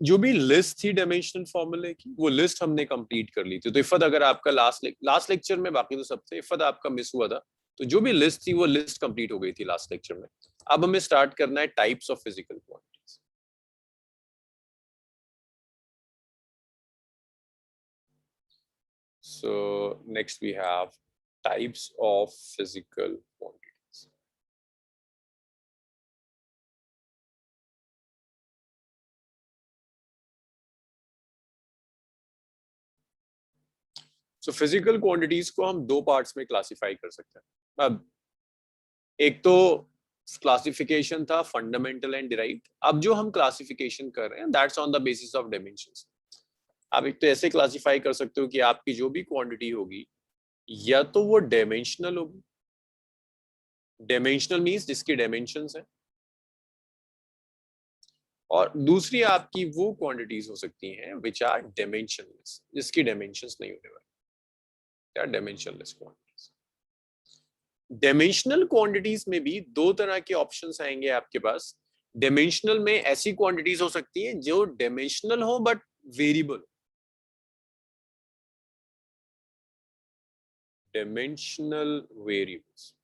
जो भी लिस्ट थी डायमेंशनल फॉर्मूले की, वो लिस्ट हमने कंप्लीट कर ली थी। तो इफत अगर आपका लास्ट लेक्चर में, बाकी तो सबसे इफत आपका मिस हुआ था, तो जो भी लिस्ट थी वो लिस्ट कंप्लीट हो गई थी लास्ट लेक्चर में। अब हमें स्टार्ट करना है types of physical quantities. So next we have types of physical quantities. So physical quantities को हम दो पार्ट्स में क्लासिफाई कर सकते हैं। अब एक तो क्लासिफिकेशन था फंडामेंटल एंड डिराइव्ड। अब जो हम क्लासिफिकेशन कर रहे हैं that's on the basis of dimensions. आप एक तो ऐसे क्लासिफाई कर सकते हो कि आपकी जो भी क्वांटिटी होगी या तो वो डायमेंशनल होगी, डायमेंशनल मींस जिसकी डायमेंशंस है, और दूसरी आपकी वो क्वांटिटीज हो सकती हैं विच आर डायमेंशनलेस, जिसकी डायमेंशंस नहीं होने वाली, क्या डायमेंशनलेस क्वांटिटीज। डायमेंशनल क्वांटिटीज में भी दो तरह के ऑप्शंस आएंगे आपके पास। डायमेंशनल में ऐसी क्वांटिटीज हो सकती हैं जो डायमेंशनल हो but variable. Dimensional variables,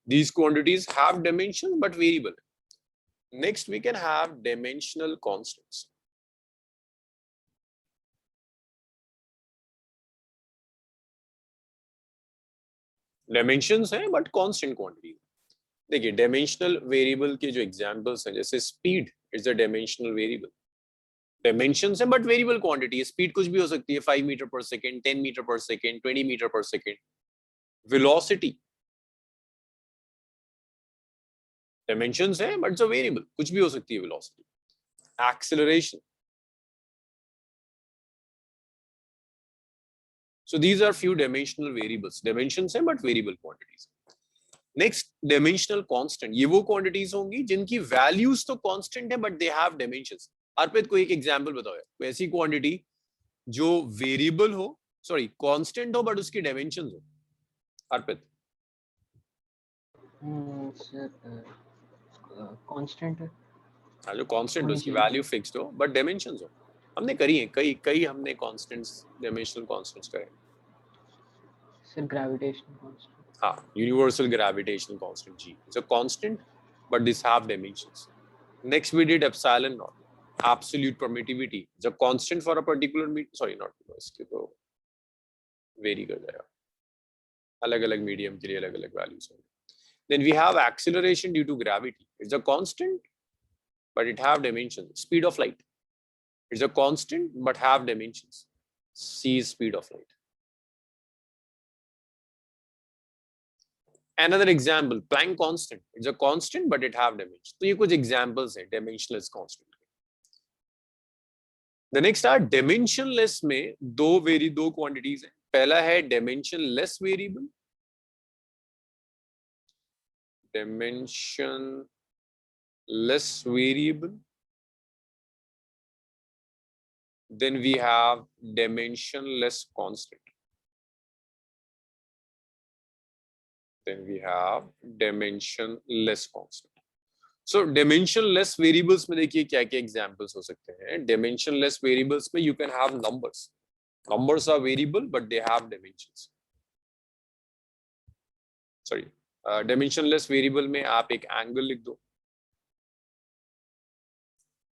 these quantities have dimensions but variable. Next we can have dimensional constants. Dimensions हैं बट कांस्टेंट क्वांटिटी। देखिए डायमेंशनल वेरिएबल के जो एग्जांपल्स हैं, जैसे speed is a dimensional variable. Dimensions है बट वेरिएबल क्वांटिटी है। Speed कुछ भी हो सकती है, 5 मीटर पर सेकंड, 10 मीटर पर सेकंड, 20 मीटर पर सेकंड। वेलोसिटी डायमेंशंस है बट जो वेरिएबल कुछ भी हो सकती है velocity. Acceleration, so these are few dimensional variables, dimensions है but variable quantities। Next dimensional constant, ये वो क्वांटिटीज होंगी जिनकी वैल्यूज तो कांस्टेंट है बट दे हैव डायमेंशंस। अर्पित कोई एक एग्जांपल बताओ यार, ऐसी क्वांटिटी जो वेरिएबल हो, सॉरी कांस्टेंट हो बट उसकी डायमेंशंस हो। अर्पित कांस्टेंट है। हाँ, जो कांस्टेंट उसकी वैल्यू फिक्स्ड हो बट डायमेंशंस हो। हमने करी है कई कई हमने कांस्टेंट्स, डायमेंशनल कांस्टेंट्स करे। Sir gravitational constant. हाँ, यूनिवर्सल ग्रेविटेशनल कांस्टेंट जी, it's a constant but this have dimensions. Next we did epsilon naught, absolute permittivity, the constant for a particular sorry not इसके तो वेरी कर जाएगा, अलग अलग medium के लिए अलग अलग वैल्यूज होंगे। Then we have acceleration due to gravity, it's a constant but it have dimensions. Speed of light, it's a constant but have dimensions. C is speed of light. Another example, Planck constant, it's a constant but it have dimensions. तो ये कुछ examples हैं dimensionless constant। The next are dimensionless में दो quantities हैं। पहला है dimensionless variable, dimensionless variable, then we have dimensionless constant, then we have dimensionless constant. So dimensionless variables में देखिए क्या क्या examples हो सकते हैं। dimensionless variables में you can have numbers, numbers are variable but they have dimensions, sorry dimensionless variable में आप एक angle लिख दो,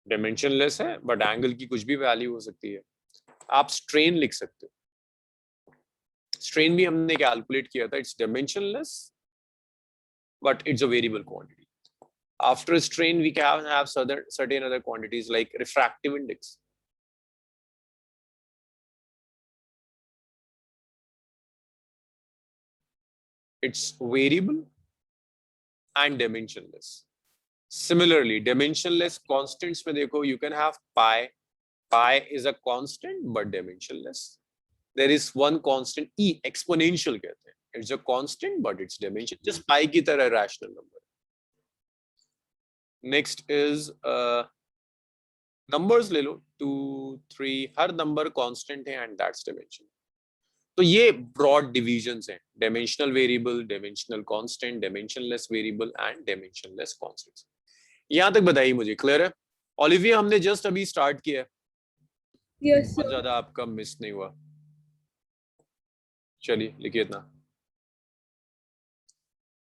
डायमेंशनलेस है बट एंगल की कुछ भी वैल्यू हो सकती है। आप स्ट्रेन लिख सकते हो, स्ट्रेन भी हमने कैलकुलेट किया था, it's dimensionless but it's a variable quantity. After strain we can have certain other quantities like refractive index, it's variable and dimensionless. Similarly dimensionless constants में देखो you can have pi, pi is a constant but dimensionless. There is one constant e, exponential कहते हैं, it's a constant but its dimension just pi की तरह rational number. Next is numbers ले लो 2 3, हर number constant है and that's dimension. तो ये broad divisions हैं, dimensional variable, dimensional constant, dimensionless variable and dimensionless constants. यहां तक बताइए मुझे, क्लियर है? ओलिविया हमने जस्ट अभी स्टार्ट किया है, यस बहुत ज्यादा आपका मिस नहीं हुआ। चलिए लिखिए इतना।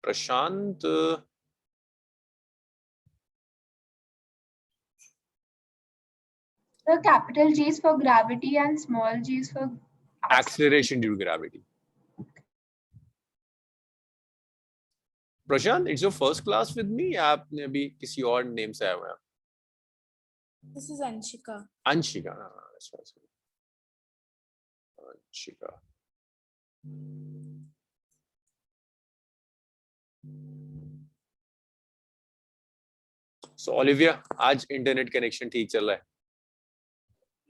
Prashant sir, capital G is for gravity and small g is for acceleration due to gravity. Prashant, it's your first class with me या आपने अभी किसी और नेम से आया हुआ है? This is Anshika. Anshika, Anshika. So Olivia, आज इंटरनेट कनेक्शन ठीक चल रहा है?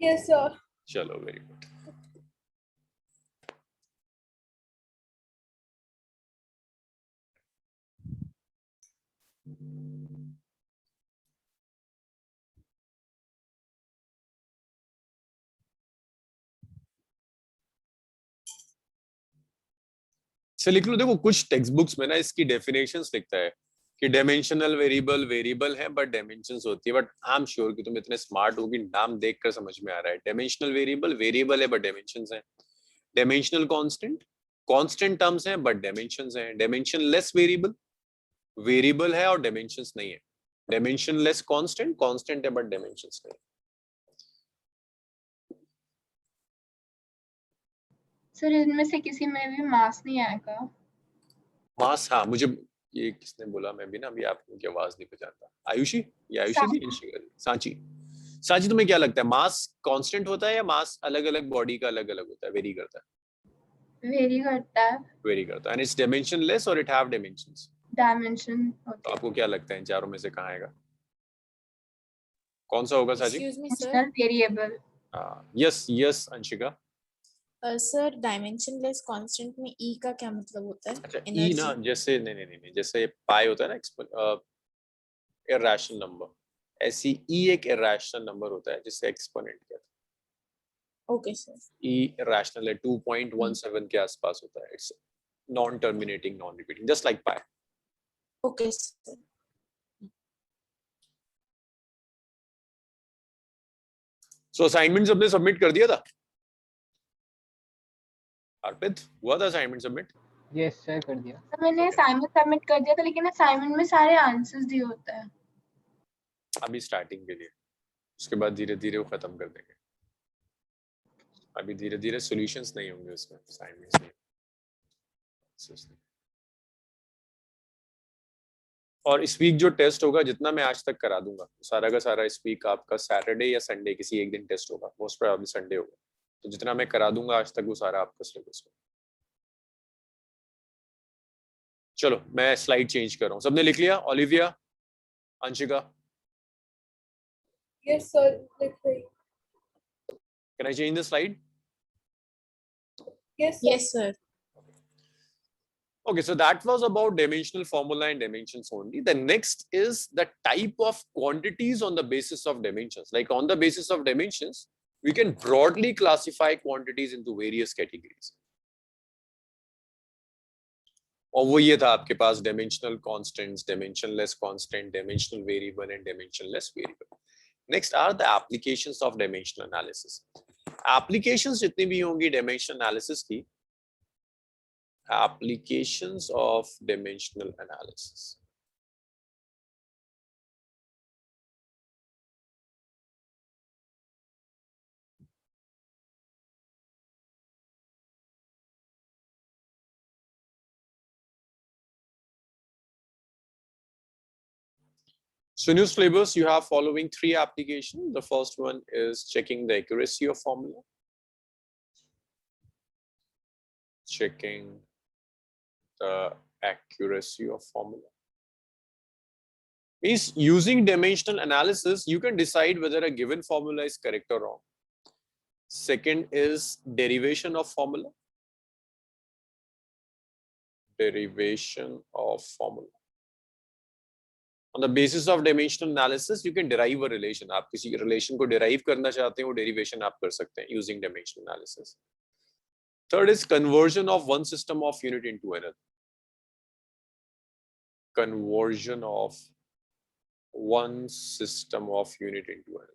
Yes sir. चलो, वेरी गुड। से लिख लो, देखो कुछ टेक्स्ट बुक्स में ना इसकी डेफिनेशंस लिखता है कि डायमेंशनल वेरिएबल वेरिएबल है बट डायमेंशंस होती है, बट आई एम श्योर कि तुम इतने स्मार्ट हो कि नाम देखकर समझ में आ रहा है। डायमेंशनल वेरिएबल वेरिएबल है बट डायमेंशंस हैं। डायमेंशनल कांस्टेंट कांस्टेंट टर्म्स हैं बट डायमेंशंस हैं। डायमेंशनलेस वेरिएबल वेरिएबल है और डायमेंशंस नहीं है। डायमेंशनलेस कांस्टेंट कांस्टेंट है बट डायमेंशंस नहीं। सर, इनमें से किसी में भी मास नहीं आएगा? मास, हाँ मुझे ये किसने बोला, मैं भी ना अभी आपकी आवाज नहीं पहचानता। आयुषी, ये आयुषी थी? सांची, सांची तुम्हें क्या लगता है, मास कांस्टेंट होता है या मास अलग अलग बॉडी का अलग अलग होता है, वेरी करता है? वेरी करता है। वेरी करता है। एंड इट्स डायमेंशनलेस और इट हैव डायमेंशंस। डायमेंशन तो होता है। आपको क्या लगता है इन चारों में से कहाँ आएगा, कौन सा होगा साजी? Excuse me, sir. Variable. Yes yes Anshika. Sir, dimensionless constant में E का क्या मतलब होता है? अच्छा, ई Energy. ना, जैसे नहीं, जैसे पाई होता है ना, इरैशनल नंबर, ऐसी ई एक इरैशनल नंबर होता है जिससे एक्सपोनेंट कहते हैं। Okay, sir. ई इरैशनल है, 2.17 के आसपास होता है। It's non terminating, non repeating, just like pi. Okay, sir. So assignment सबने सबमिट कर दिया था? अर्पित, हुआ था असाइनमेंट सबमिट? यस सर, कर दिया। तो मैंने असाइनमेंट सबमिट कर दिया था, लेकिन असाइनमेंट में सारे आंसर्स दिए होते हैं। अभी स्टार्टिंग के लिए, उसके बाद धीरे धीरे वो खत्म कर देंगे। अभी धीरे धीरे सॉल्यूशंस नहीं होंगे उसमें, असाइनमेंट्स नहीं। और इस वीक जो टेस्ट होगा, जितना मैं आज तक करा दूंगा सारा का सारा, इस वीक आपका सैटरडे या संडे किसी एक दिन टेस्ट होगा, मोस्ट प्रोबेबली संडे होगा। तो जितना मैं करा दूंगा आज तक वो सारा आपका सिलेबस होगा। चलो मैं स्लाइड चेंज कर रहा हूँ। सबने लिख लिया? ओलिविया, अंशिका, यस सर, लिख रही। Can I change the slide? Yes, sir. Okay, so that was about dimensional formula and dimensions only. The next is the type of quantities on the basis of dimensions. Like on the basis of dimensions, we can broadly classify quantities into various categories. और वो ये था आपके पास dimensional constants, dimensionless constant, dimensional variable and dimensionless variable. Next are the applications of dimensional analysis. Applications जितनी भी होंगी dimensional analysis की, applications of dimensional analysis. So in your syllabus, you have following 3 applications. The first one is checking the accuracy of formula. Checking the accuracy of formula. Means using dimensional analysis, you can decide whether a given formula is correct or wrong. Second is derivation of formula. Derivation of formula. On the basis of dimensional analysis, you can derive a relation. आप किसी relation को derive करना चाहते हैं, वो derivation आप कर सकते हैं using dimensional analysis. Third is conversion of one system of unit into another. Conversion of one system of unit into another.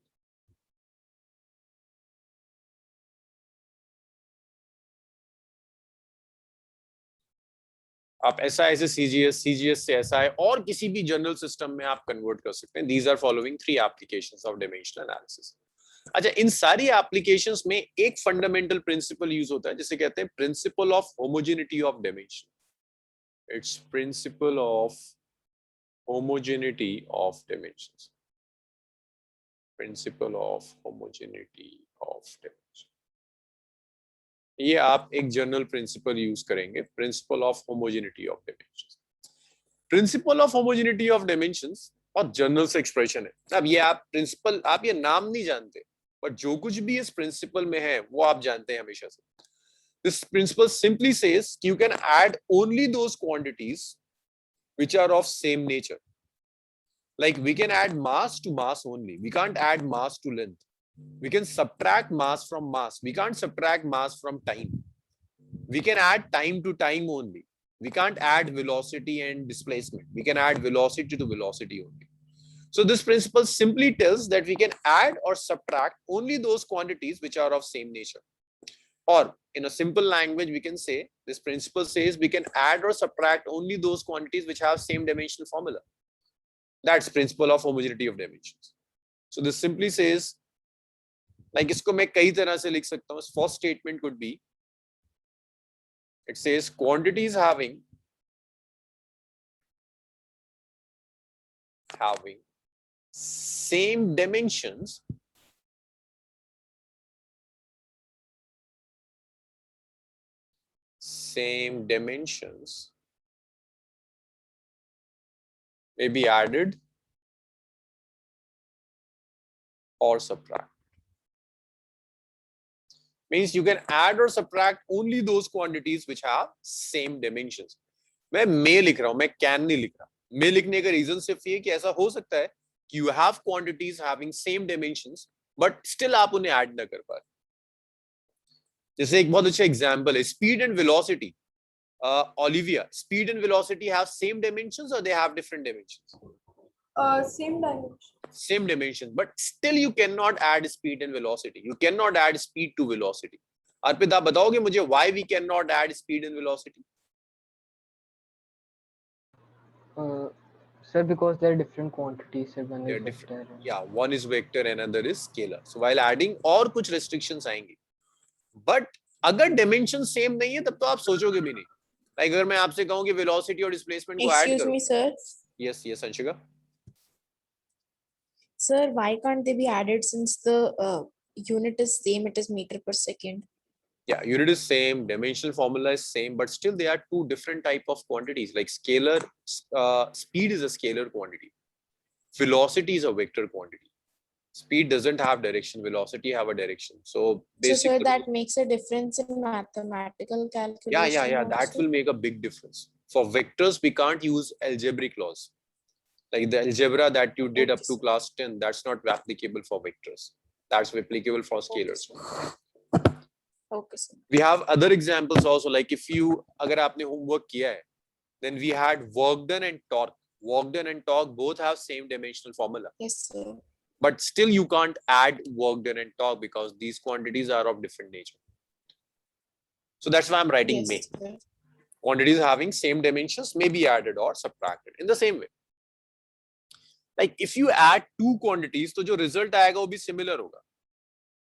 आप SI से CGS, CGS से SI और किसी भी जनरल सिस्टम में आप कन्वर्ट कर सकते हैं. These are following 3 applications of dimensional analysis. अच्छा, इन सारी एप्लीकेशंस में एक फंडामेंटल प्रिंसिपल यूज होता है जिसे कहते हैं principle of homogeneity of dimension. It's principle of homogeneity of dimensions. Principle of homogeneity of dimension. ये आप एक जनरल प्रिंसिपल यूज करेंगे, principle of homogeneity of dimensions. Principle of homogeneity of dimensions और जनरल से एक्सप्रेशन है. अब ये आप प्रिंसिपल, आप ये नाम नहीं जानते, बट जो कुछ भी इस प्रिंसिपल में है वो आप जानते हैं हमेशा से. This principle simply says you can add only those quantities which are of same nature. Like we can add mass to mass only. We can't add mass to length. We can subtract mass from mass. We can't subtract mass from time. We can add time to time only. We can't add velocity and displacement. We can add velocity to velocity only. So this principle simply tells that we can add or subtract only those quantities which are of same nature. Or in a simple language, we can say this principle says we can add or subtract only those quantities which have same dimensional formula. That's principle of homogeneity of dimensions. So this simply says, like इसको मैं कई तरह से लिख सकता हूँ. First statement could be, it says quantities having same dimensions may be added or subtract. Means you can add or subtract only those quantities which have same dimensions. मैं may लिख रहा हूं, मैं can नहीं लिख रहा. may लिखने का रीजन सिर्फ ये कि ऐसा हो सकता है कि you have quantities having same dimensions but still आप उन्हें ऐड ना कर पाए. जैसे एक बहुत अच्छा एग्जांपल है speed and velocity. Olivia, speed and velocity have same dimensions or they have different dimensions? Same dimension. Same dimensions, but still you cannot add speed and velocity. You cannot add speed to velocity. अर्पित, आप बताओगे मुझे why we cannot add speed and velocity? Sir, because they are different quantities. Sir, one They are is different. vector. Yeah, one is vector and another is scalar. So while adding और कुछ restrictions आएंगी. But अगर dimension same नहीं है तब तो आप सोचोगे भी नहीं. Like अगर मैं आपसे कहूँ कि velocity और displacement को add Excuse करो. me, sir. Yes, yes, Anshika. Sir, why can't they be added since the unit is same? It is meter per second. Yeah, unit is same, dimensional formula is same, but still they are two different type of quantities. Like scalar, speed is a scalar quantity. Velocity is a vector quantity. Speed doesn't have direction, velocity have a direction. So basically, So sir, that makes a difference in mathematical calculation. yeah, that also? will make a big difference. For vectors, we can't use algebraic laws. Like the algebra that you did up to class 10, that's not applicable for vectors. That's applicable for scalars. Okay, sir. We have other examples also, like if you, अगर आपने homework किया है, then we had work done and torque. Work done and torque both have same dimensional formula. Yes, sir. But still you can't add work done and torque because these quantities are of different nature. So that's why I'm writing Yes, may. sir. Quantities having same dimensions may be added or subtracted in the same way. Like if you add two quantities, तो जो result आएगा वो भी similar होगा.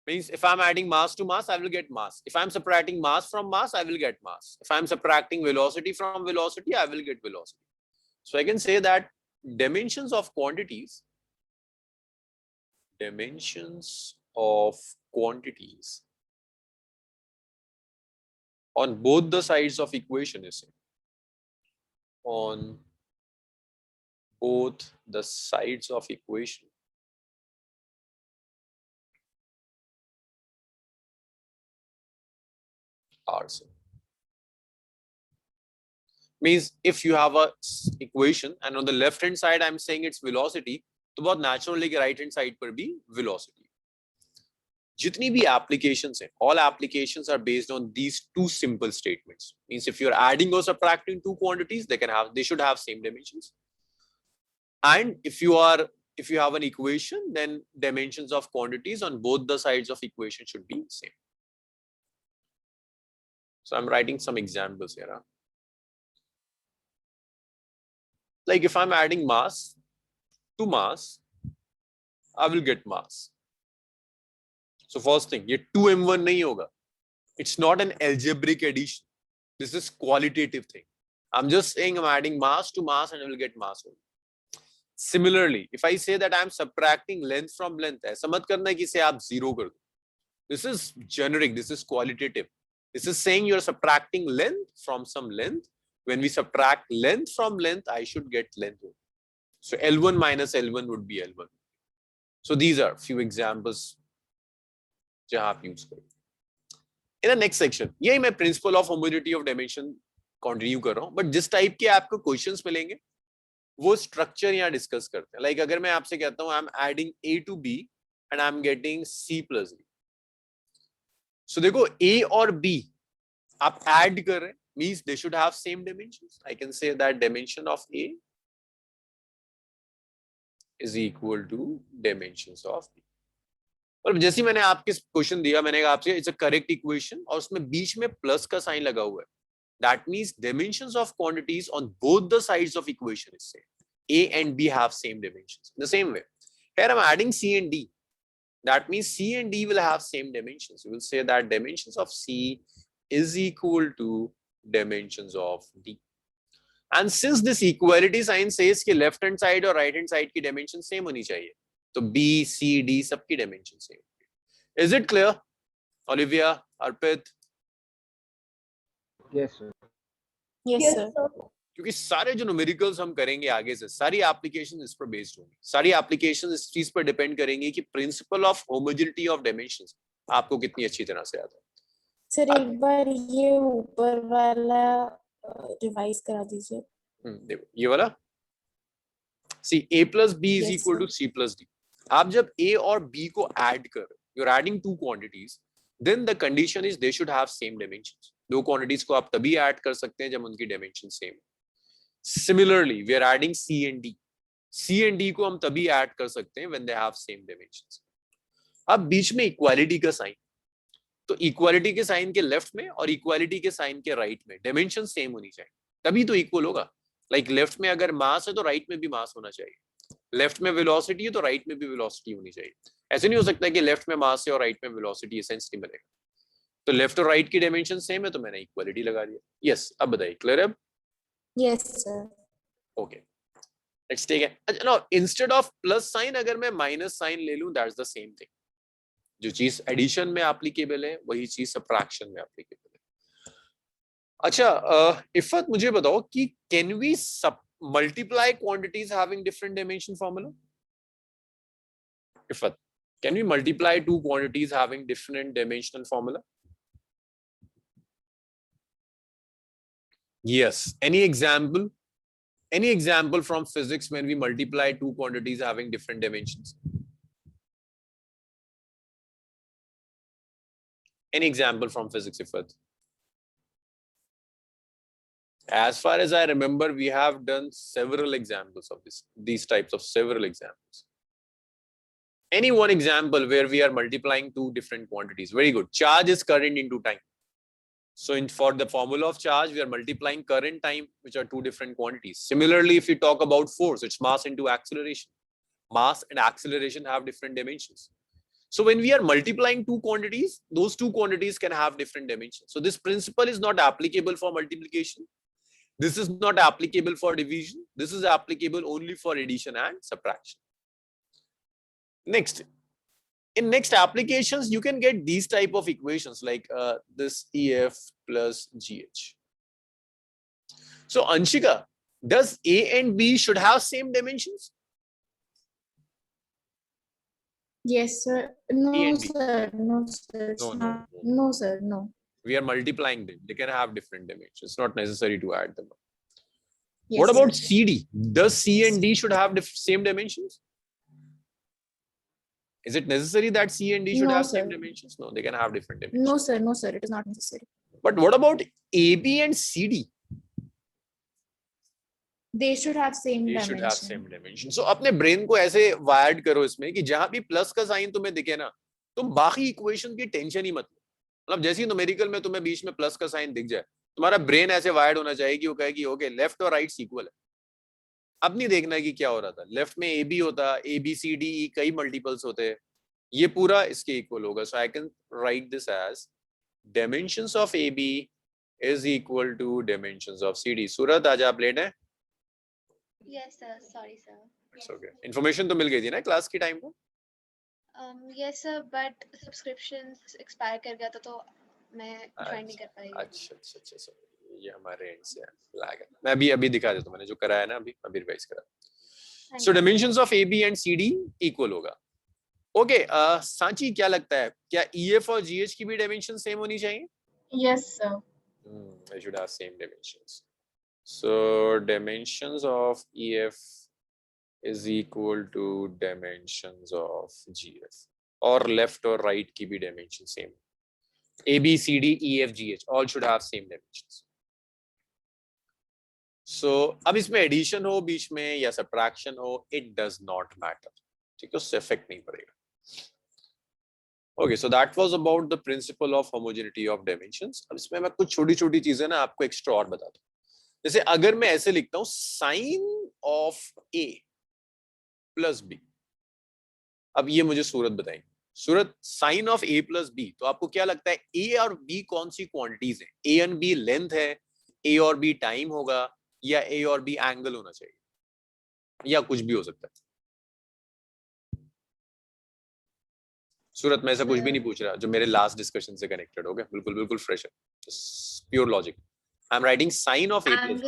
Means if I'm adding mass to mass, I will get mass. If I'm subtracting mass from mass, I will get mass. If I'm subtracting velocity from velocity, I will get velocity. So I can say that dimensions of quantities on both the sides of equation is same. On both the sides of equation are same. Means if you have a equation and on the left hand side I'm saying it's velocity, तो बहुत naturally कि right hand side पर भी velocity. जितनी भी applications हैं, all applications are based on these two simple statements. Means if you're adding or subtracting two quantities, they should have same dimensions. And if you have an equation, then dimensions of quantities on both the sides of equation should be same. So I'm writing some examples here. Huh? Like if I'm adding mass to mass, I will get mass. So first thing, ये 2m1 नहीं होगा. It's not an algebraic addition. This is qualitative thing. I'm just saying I'm adding mass to mass and I will get mass only. Similarly, if I say that I'm subtracting length from length, ऐसा मत करना कि इसे आप 0 कर दो. This is generic. This is qualitative. This is saying you're subtracting length from some length. When we subtract length from length, I should get length. So L1 minus L1 would be L1. So these are few examples जहाँ आप use करें. In the next section, यही मैं principle of homogeneity of dimension continue कर रहा हूँ. But जिस type के आपको questions मिलेंगे, वो structure यहाँ discuss करते हैं. Like अगर मैं आपसे कहता हूँ, I'm adding A to B and I'm getting C plus D. So देखो A और B आप add कर रहे हैं, means they should have same dimensions. I can say that dimension of A is equal to dimensions of B. और जैसे मैंने आपके क्वेश्चन दिया, मैंने कहा आपसे इट्स अ करेक्ट इक्वेशन और उसमें बीच में प्लस का साइन लगा हुआ है. That means dimensions of quantities on both the sides of equation is same. A and B have same dimensions. In the same way, here I'm adding C and D. That means C and D will have same dimensions. You will say that dimensions of C is equal to dimensions of D. And since this equality sign says कि left hand side और right hand side की dimension same होनी चाहिए, तो B, C, D सबकी dimension same. Is it clear? Olivia, Arpit? Yes, sir. Yes, sir. क्योंकि सारे जो न्यूमेरिकल्स हम करेंगे आगे से, सारी एप्लीकेशन इस पर बेस्ड होंगी. सारी एप्लीकेशन इस चीज पर डिपेंड करेंगी कि principle of homogeneity of dimensions आपको कितनी अच्छी तरह से आता है. सर एक बार ये ऊपर वाला रिवाइज करा दीजिए. देखो ये वाला, सी A plus B is Yes, equal to C plus D. आप जब A और B को ऐड कर, you're adding two quantities, then the condition is they should have same dimensions. दो quantities को आप तभी ऐड कर सकते हैं जब उनकी dimension same. Similarly, we are adding C and D. C and D को हम तभी ऐड कर सकते हैं when they have same dimensions. अब बीच में इक्वालिटी का साइन, तो इक्वालिटी के साइन के लेफ्ट में और इक्वालिटी के साइन के राइट में डायमेंशन सेम होनी चाहिए, तभी तो इक्वल होगा. लाइक लेफ्ट में अगर मास है तो राइट में भी मास होना चाहिए. लेफ्ट में वेलोसिटी है तो राइट में भी वेलोसिटी होनी चाहिए. ऐसे नहीं हो सकता कि लेफ्ट में मास है और राइट में वेलोसिटी, सेंस नहीं बनेगा. तो लेफ्ट और राइट की डायमेंशन सेम है तो मैंने इक्वालिटी लगा दिया. यस, अब बताइए, क्लियर है? Yes sir. Okay, let's take it. अच्छा, now instead of plus sign अगर मैं माइनस साइन ले लूं, दैट्स द सेम थिंग. जो चीज एडिशन में एप्लीकेबल है वही चीज सबट्रैक्शन में एप्लीकेबल है. अच्छा, इफत मुझे बताओ कि can we multiply quantities having different dimension formula? Ifat, can we multiply two quantities having different dimensional formula? Yes. Any example? Any example from physics when we multiply two quantities having different dimensions? Any example from physics, Ifat? As far as I remember, we have done several examples of these types of several examples. Any one example where we are multiplying two different quantities. Very good. Charge is current into time. So for the formula of charge, we are multiplying current, time, which are two different quantities. Similarly, if we talk about force, it's mass into acceleration. Mass and acceleration have different dimensions. So when we are multiplying two quantities, those two quantities can have different dimensions. So this principle is not applicable for multiplication. This is not applicable for division. This is applicable only for addition and subtraction. Next, in next applications, you can get these type of equations like this EF plus GH. So Anshika, does A and B should have same dimensions? Yes, sir. No, sir. No, sir. No, sir. No. We are multiplying them. They can have different dimensions. It's not necessary to add them up. Yes, What about sir. CD? Does C and D should have same dimensions? Is it necessary that C and D should No, have same sir. dimensions? No, they can have different dimensions. No, sir, it is not necessary. But what about AB and CD? They should have same They dimension. should have same dimension. So अपने brain को ऐसे wired करो इसमें कि जहां भी plus का sign तुम्हें दिखे ना, तुम बाकी इक्वेशन की टेंशन ही मत लो. मतलब जैसे ही न्यूमेरिकल में तुम्हें बीच में प्लस का साइन दिख जाए, तुम्हारा ब्रेन ऐसे वायर्ड होना चाहिए कि वो कहे कि ओके लेफ्ट और राइट इक्वल है. अब नहीं देखना है कि क्या हो रहा था. लेफ्ट में ए बी होता, ए बी सी डी ई कई मल्टीपल्स होते हैं, ये पूरा इसके इक्वल होगा. So I can write this as dimensions of AB is equal to dimensions of CD. Surat आज आप लेट हैं? Yes, sir. Sorry, sir. It's okay. Information तो मिल गई थी ना क्लास के टाइम को? Yes, sir. But subscriptions expire कर गया था तो मैं join नहीं कर पाई. अच्छा. ये हमारे एंड से लैग है. मैं अभी दिखा देता हूं. मैंने जो कराया ना अभी रिवाइज करा. So dimensions of AB and CD equal होगा. ओके, सांची क्या लगता है, क्या EF और GH की भी डायमेंशन सेम होनी चाहिए? Yes, sir. They should have same dimensions. So dimensions of EF is equal to dimensions of GF. और left और right की भी dimension same. A, B, C, D, E, F, G, H all should have same dimensions. So अब इसमें addition हो बीच में या subtraction हो, it does not matter. ठीक है, उससे effect नहीं पड़ेगा. Okay, so that was about the principle of homogeneity of dimensions. अब इसमें मैं कुछ छोटी छोटी चीजें ना आपको एक्स्ट्रा और बताता हूँ. जैसे अगर मैं ऐसे लिखता हूँ sine of A plus B, अब ये मुझे सूरत बताएंगे. Surat sine of A plus B, तो आपको क्या लगता है A और B कौन सी क्वांटिटीज हैं? A एंड B लेंथ है, A और B टाइम होगा, या A और B एंगल होना चाहिए, या कुछ भी हो सकता है. सूरत में ऐसा कुछ भी नहीं पूछ रहा जो मेरे लास्ट डिस्कशन से कनेक्टेड हो गया. बिल्कुल फ्रेश है, pure logic. I am writing sine of A plus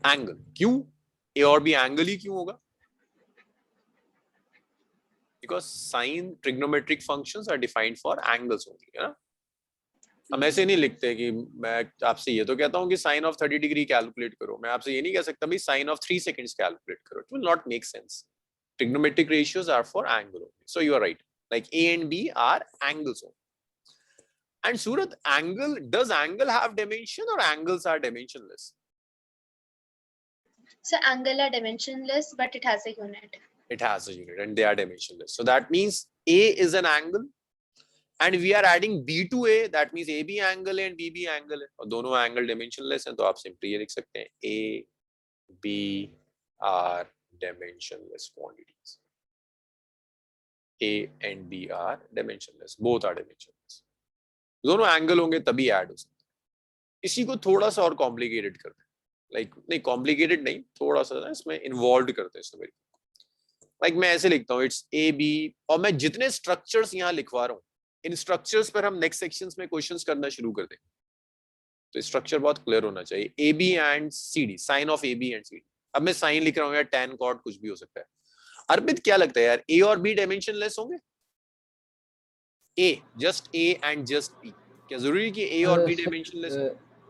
angle. क्यों ए और बी एंगल ही क्यों होगा? Because sine trigonometric functions are defined for angles only, है ना. हम ऐसे नहीं लिखते कि मैं आपसे ये तो कहता हूँ कि साइन ऑफ 30 डिग्री कैलकुलेट करो, मैं आपसे ये नहीं कह सकता भाई साइन ऑफ 3 सेकंड्स कैलकुलेट करो. It will not make sense. Trigonometric ratios are for angle only. So you are right. Like A and B are angles only. And Surat, does angle have dimension or angles are dimensionless? So angle are dimensionless, but it has a unit. It has a unit and they are dimensionless. So that means A is an angle and we are adding B to A. That means AB angle and BB angle. और दोनों angle dimensionless हैं, तो आप simply ये लिख सकते हैं A, B are dimensionless quantities. A and B are dimensionless. Both are dimensionless. दोनों एंगल होंगे तभी ऐड हो सकते हैं. इसी को थोड़ा सा और कॉम्प्लिकेटेड करते हैं. लाइक नहीं कॉम्प्लिकेटेड नहीं, थोड़ा सा इसमें इन्वॉल्व करते हैं इसमें. लाइक मैं ऐसे लिखता हूँ इट्स ए बी, और मैं जितने स्ट्रक्चर्स यहाँ लिखवा रहा हूँ इन स्ट्रक्चर्स पर हम नेक्स्ट सेक्शंस में क्वेश्चंस करना शुरू कर देंगे. तो स्ट्रक्चर बहुत क्लियर होना चाहिए. A B and C D, sine of A B and C D. अब मैं साइन लिख रहा हूँ या tan cot कुछ भी हो सकता है. अर्पित क्या लगता है यार, ए और बी डायमेंशनलेस होंगे? A just A and just B, क्या जरूरी कि ए और बी डायमेंशनलेस हो?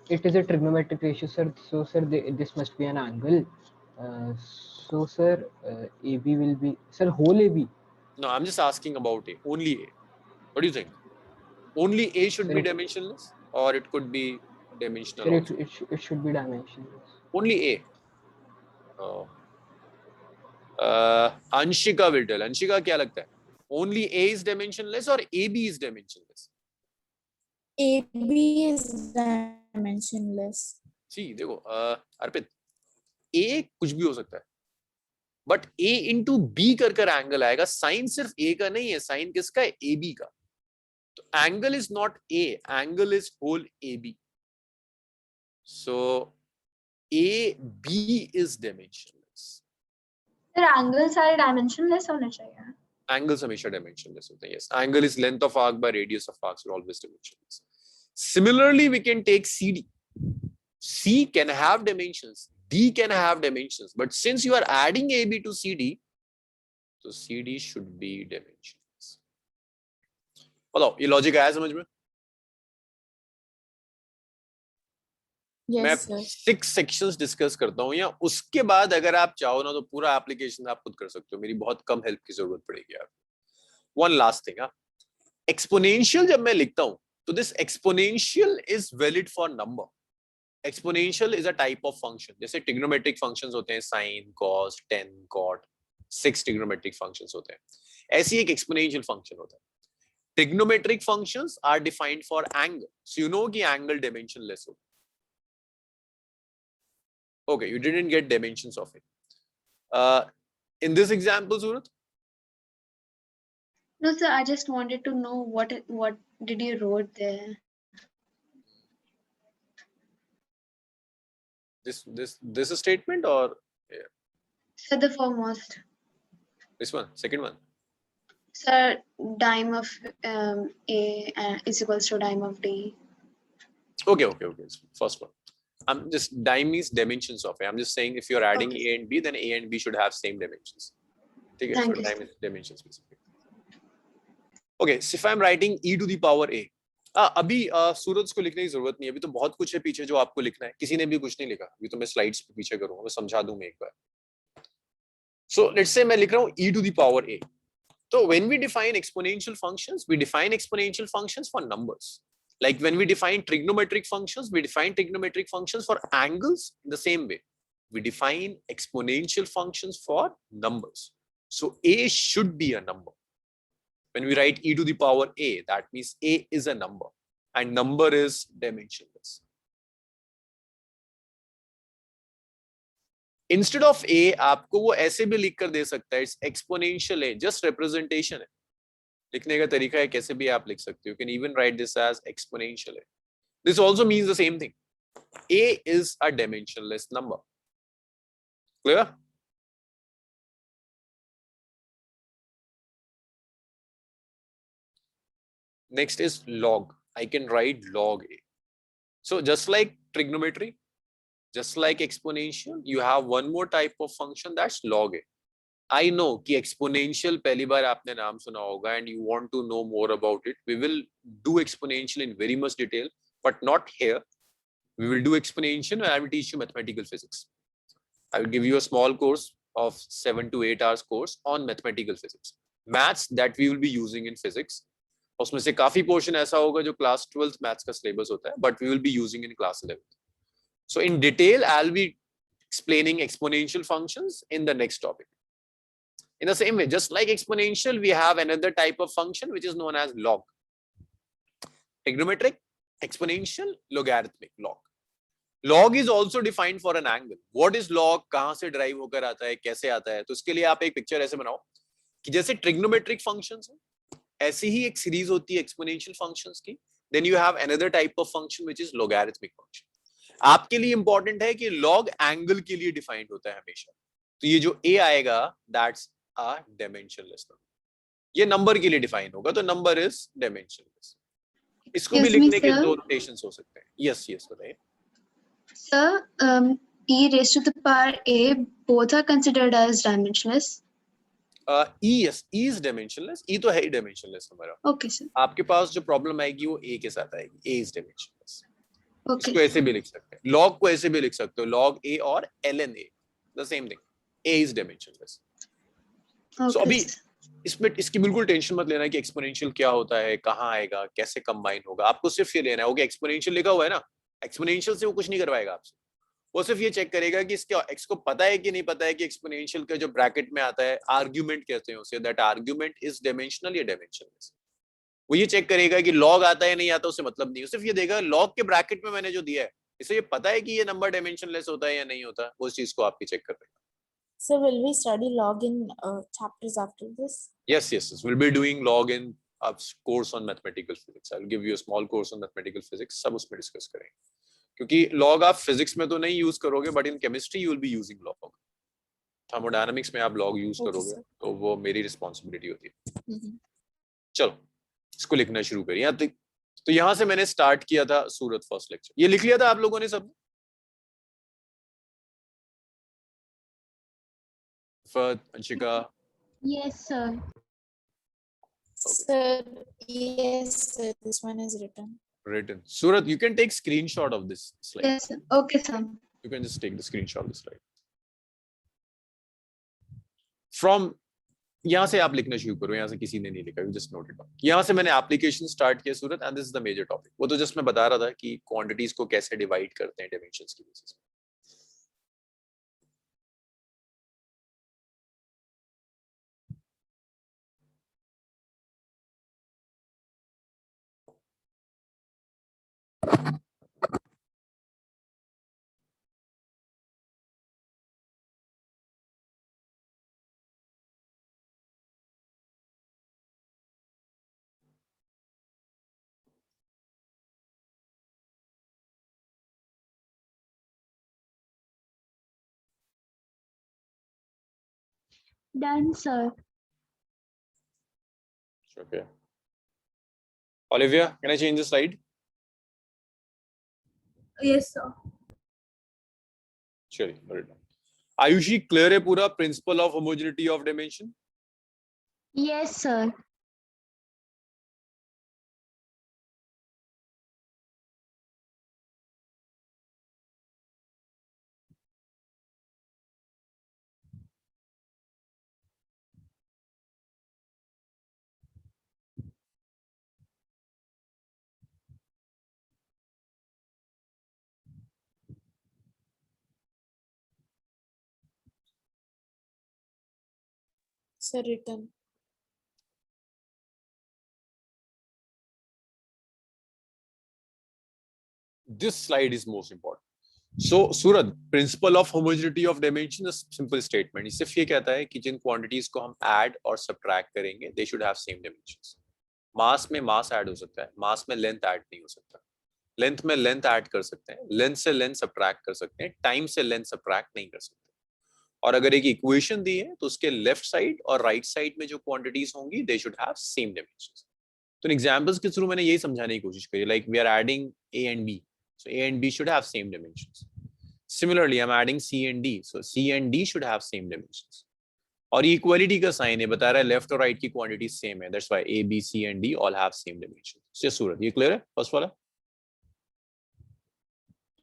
It is a trigonometric ratio, sir. So, sir, this must be an angle. So, sir, AB will be, sir, whole AB. No, I'm just asking about A. Only A. What do you think? Only A should Sir, be dimensionless, or it could be dimensional Sir, also? it should be dimensionless. Only A. Oh. Anshika will tell. Anshika क्या लगता है? Only A is dimensionless or AB is dimensionless? AB is dimensionless. See, देखो अर्पित, A कुछ भी हो सकता है, but A into B कर एंगल आएगा. साइन सिर्फ A का नहीं है, साइन किसका है? AB का. तो angle is not A, angle is whole AB. So AB is dimensionless. Sir, angles are dimensionless होने चाहिए. Angles हमेशा dimensionless होते हैं. Yes, angle is length of arc by radius of arc, so always dimensionless. Similarly, we can take CD. C can have dimensions, D can have dimensions, but since you are adding AB to CD, so CD should be dimensionless. बताओ, ये logic आया समझ में? मैं Yes, sir. 6 sections discuss करता हूँ, या उसके बाद अगर आप चाहो ना तो पूरा एप्लीकेशन आप खुद कर सकते हो. मेरी बहुत कम हेल्प की जरूरत पड़ेगी आपको. one last thing, exponential जब मैं लिखता हूँ तो this exponential is valid for number. Exponential is a type of function. जैसे trigonometric functions होते हैं sin, cos, tan, cot, 6 trigonometric functions होते हैं. ऐसी एक exponential function होता है. Trigonometric functions are defined for angle. So you know कि angle dimensionless होगा. Okay, you didn't get dimensions of it. In this example, Surat? No, sir, I just wanted to know what did you wrote there? This statement or Sir, the foremost. this one, second one? Sir, dime of A is equals to dime of D. Okay. First one. I'm just dime means dimensions of it. I'm just saying if you're adding Okay. A and B, then A and B should have same dimensions. Okay, Thank so you, dime is dimensions basically. Okay, so if I'm writing e to the power A, अभी सूरज को लिखने की जरूरत नहीं है, अभी तो बहुत कुछ है पीछे जो आपको लिखना है. किसी ने भी कुछ नहीं लिखा, अभी तो मैं स्लाइड्स पे पीछे करूंगा, मैं समझा दूंगा एक बार. So let's say मैं लिख रहा हूँ e to the power A. So when we define exponential functions, we define exponential functions for numbers. Like when we define trigonometric functions, we define trigonometric functions for angles in the same way. We define exponential functions for numbers. So A should be a number. When we write e to the power A, that means A is a number and number is dimensionless. Instead of A, आपको वो ऐसे भी लिख कर दे सकता है, it's exponential है, just representation है. लिखने का तरीका है, कैसे भी आप लिख सकते हो. You can even write this as exponential है. This also means the same thing. A is a dimensionless number. Clear? Next is log. I can write log A. So just like trigonometry, just like exponential, you have one more type of function, that's log A. I know कि exponential पहली बार आपने नाम सुना होगा and you want to know more about it. We will do exponential in very much detail, but not here. We will do exponential and I will teach you mathematical physics. I will give you a small course of 7 to 8 hours course on mathematical physics. Maths that we will be using in physics. उसमें से काफी portion ऐसा होगा जो class 12th maths का syllabus होता है, but we will be using in class 11th. So in detail, I'll be explaining exponential functions in the next topic. In the same way, just like exponential, we have another type of function which is known as log. Trigonometric, exponential, logarithmic, log. Log is also defined for an angle. What is log? कहाँ से drive होकर आता है, कैसे आता है? तो इसके लिए आप एक पिक्चर ऐसे बनाओ कि जैसे ट्रिग्नोमेट्रिक फंक्शंस है, ऐसी ही एक सीरीज होती है एक्सपोनेंशियल फंक्शंस की. Then you have another type of function which is logarithmic function. आपके लिए इंपॉर्टेंट है कि लॉग एंगल के लिए डिफाइंड होता है हमेशा. तो ये जो a आएगा दैट्स अ डायमेंशनलेस नंबर. ये नंबर के लिए डिफाइन होगा, तो नंबर इज डायमेंशनलेस. इसको भी लिखने के दो नोटेशंस हो सकते हैं. यस बताइए. Sir, e raised to the power A both are considered as dimensionless. E is dimensionless. E तो है ही dimensionless हमारा. Okay, sir. आपके पास जो प्रॉब्लम आएगी वो a के साथ आएगी. A is dimensionless. Okay. इसको ऐसे भी लिख सकते हैं. log को ऐसे भी लिख सकते हो. log a और ln a, the same thing. A is dimensionless. Okay. So अभी इसमें इसकी बिल्कुल टेंशन मत लेना कि एक्सपोनेंशियल क्या होता है, कहाँ आएगा, कैसे कंबाइन होगा. आपको सिर्फ ये लेना है कि एक्सपोनेंशियल लिखा हुआ है ना, एक्सपोनेंशियल से वो कुछ नहीं करवाएगा आपसे. वो सिर्फ ये चेक करेगा कि इसके एक्स को पता है कि नहीं पता है कि एक्सपोनेंशियल का जो ब्रैकेट में आता है आर्ग्यूमेंट कहते हैं उसे, दैट आर्ग्यूमेंट इज डायमेंशनल या डायमेंशनलेस. वो ये चेक करेगा कि लॉग आता है नहीं आता, उससे मतलब नहीं. सिर्फ ये देगा लॉग के ब्रैकेट में मैंने जो दिया है इसे ये पता है कि ये नंबर डायमेंशनलेस होता है या नहीं होता. उस चीज को आपकी चेक कर देगा. So will we study log in chapters after this? Yes. We'll be doing log in a course on mathematical physics. I'll give you a small course on mathematical physics. सब उसमें डिस्कस करेंगे. क्योंकि log आप physics में तो नहीं use करोगे, but in chemistry you will be using log. Thermodynamics में आप log यूज करोगे, तो वो मेरी रिस्पांसिबिलिटी होती है. चलो इसको लिखना शुरू करिए. यहाँ तक तो यहाँ से मैंने स्टार्ट किया था सूरत फर्स्ट लेक्चर. ये लिख लिया था आप लोगों ने सब? Anshika? Yes, sir. Sir, yes, sir, this one is written. Surat, you can take screenshot of this slide. Yes, sir. Okay, sir. You can just take the screenshot of the slide. From यहाँ से आप लिखना शुरू करो, यहाँ से किसी ने नहीं लिखा, you just note it down. यहाँ से मैंने एप्लीकेशन स्टार्ट किया Surat, and this is the major topic. वो तो जस्ट मैं बता रहा था कि क्वांटिटीज को कैसे डिवाइड करते हैं डायमेंशंस की बेसिस पे। Done, sir. Okay. Olivia, can I change the slide? Yes, sir. चलिए, note it down. Ayushi, clear है पूरा principle of homogeneity of dimension? Yes, sir. Sir, written. This slide is most important. So, Surad, principle of homogeneity of dimension is simple statement. ये सिर्फ ये कहता है कि जिन quantities को हम add और subtract करेंगे, they should have same dimensions. मास में मास ऐड हो सकता है, मास में लेंथ ऐड नहीं हो सकता, लेंथ में लेंथ ऐड कर सकते हैं, लेंथ से लेंथ सब्ट्रैक्ट कर सकते हैं, टाइम से लेंथ सब्ट्रैक्ट नहीं कर सकते। और अगर एक इक्वेशन दी है तो उसके लेफ्ट साइड और राइट साइड में जो क्वांटिटीज होंगी they should have same dimensions. तो एग्जांपल्स के थ्रू मैंने यही समझाने की कोशिश करी, like we are adding A and B, so A and B should have same dimensions. Similarly I am adding C and D, so C and D should have same dimensions. और equality का sign है, बता रहा है left और right की quantity same है, that's why A B C and D all have same dimensions. Surat, ये क्लियर है फर्स्ट वाला?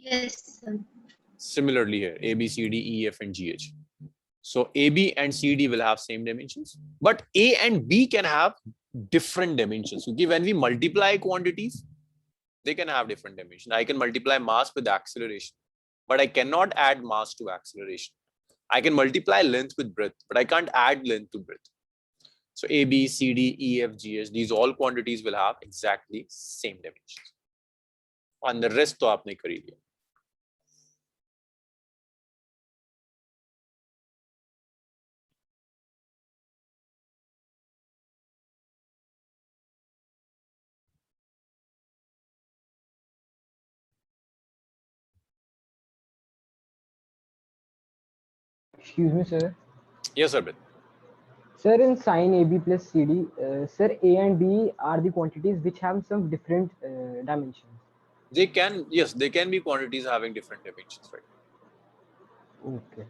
Yes, sir. Similarly here, A, B, C, D, E, F, and G, H. So A, B, and C, D will have same dimensions, but A and B can have different dimensions. Because when we multiply quantities, they can have different dimensions. I can multiply mass with acceleration, but I cannot add mass to acceleration. I can multiply length with breadth, but I can't add length to breadth. So A, B, C, D, E, F, G, H, these all quantities will have exactly same dimensions. And the rest तो आपने कर ही लिया. Excuse me, sir. Yes, Arvind. Sir, in sine AB plus CD, sir, A and B are the quantities which have some different dimensions. They can, yes, they can be quantities having different dimensions, right? Okay.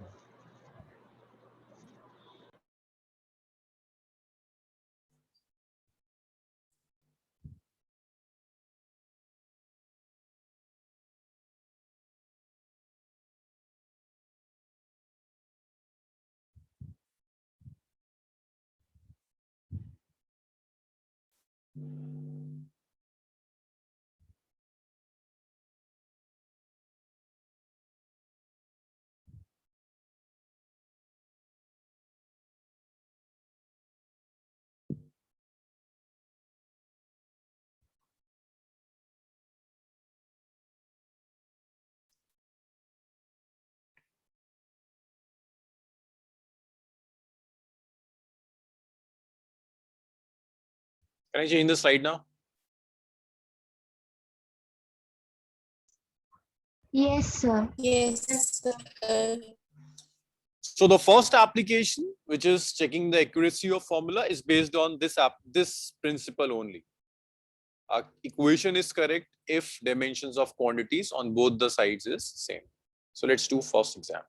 Can I change the slide now? Yes, sir. Yes, sir. So the first application, which is checking the accuracy of formula, is based on this principle only. Our equation is correct if dimensions of quantities on both the sides is same. So let's do first example.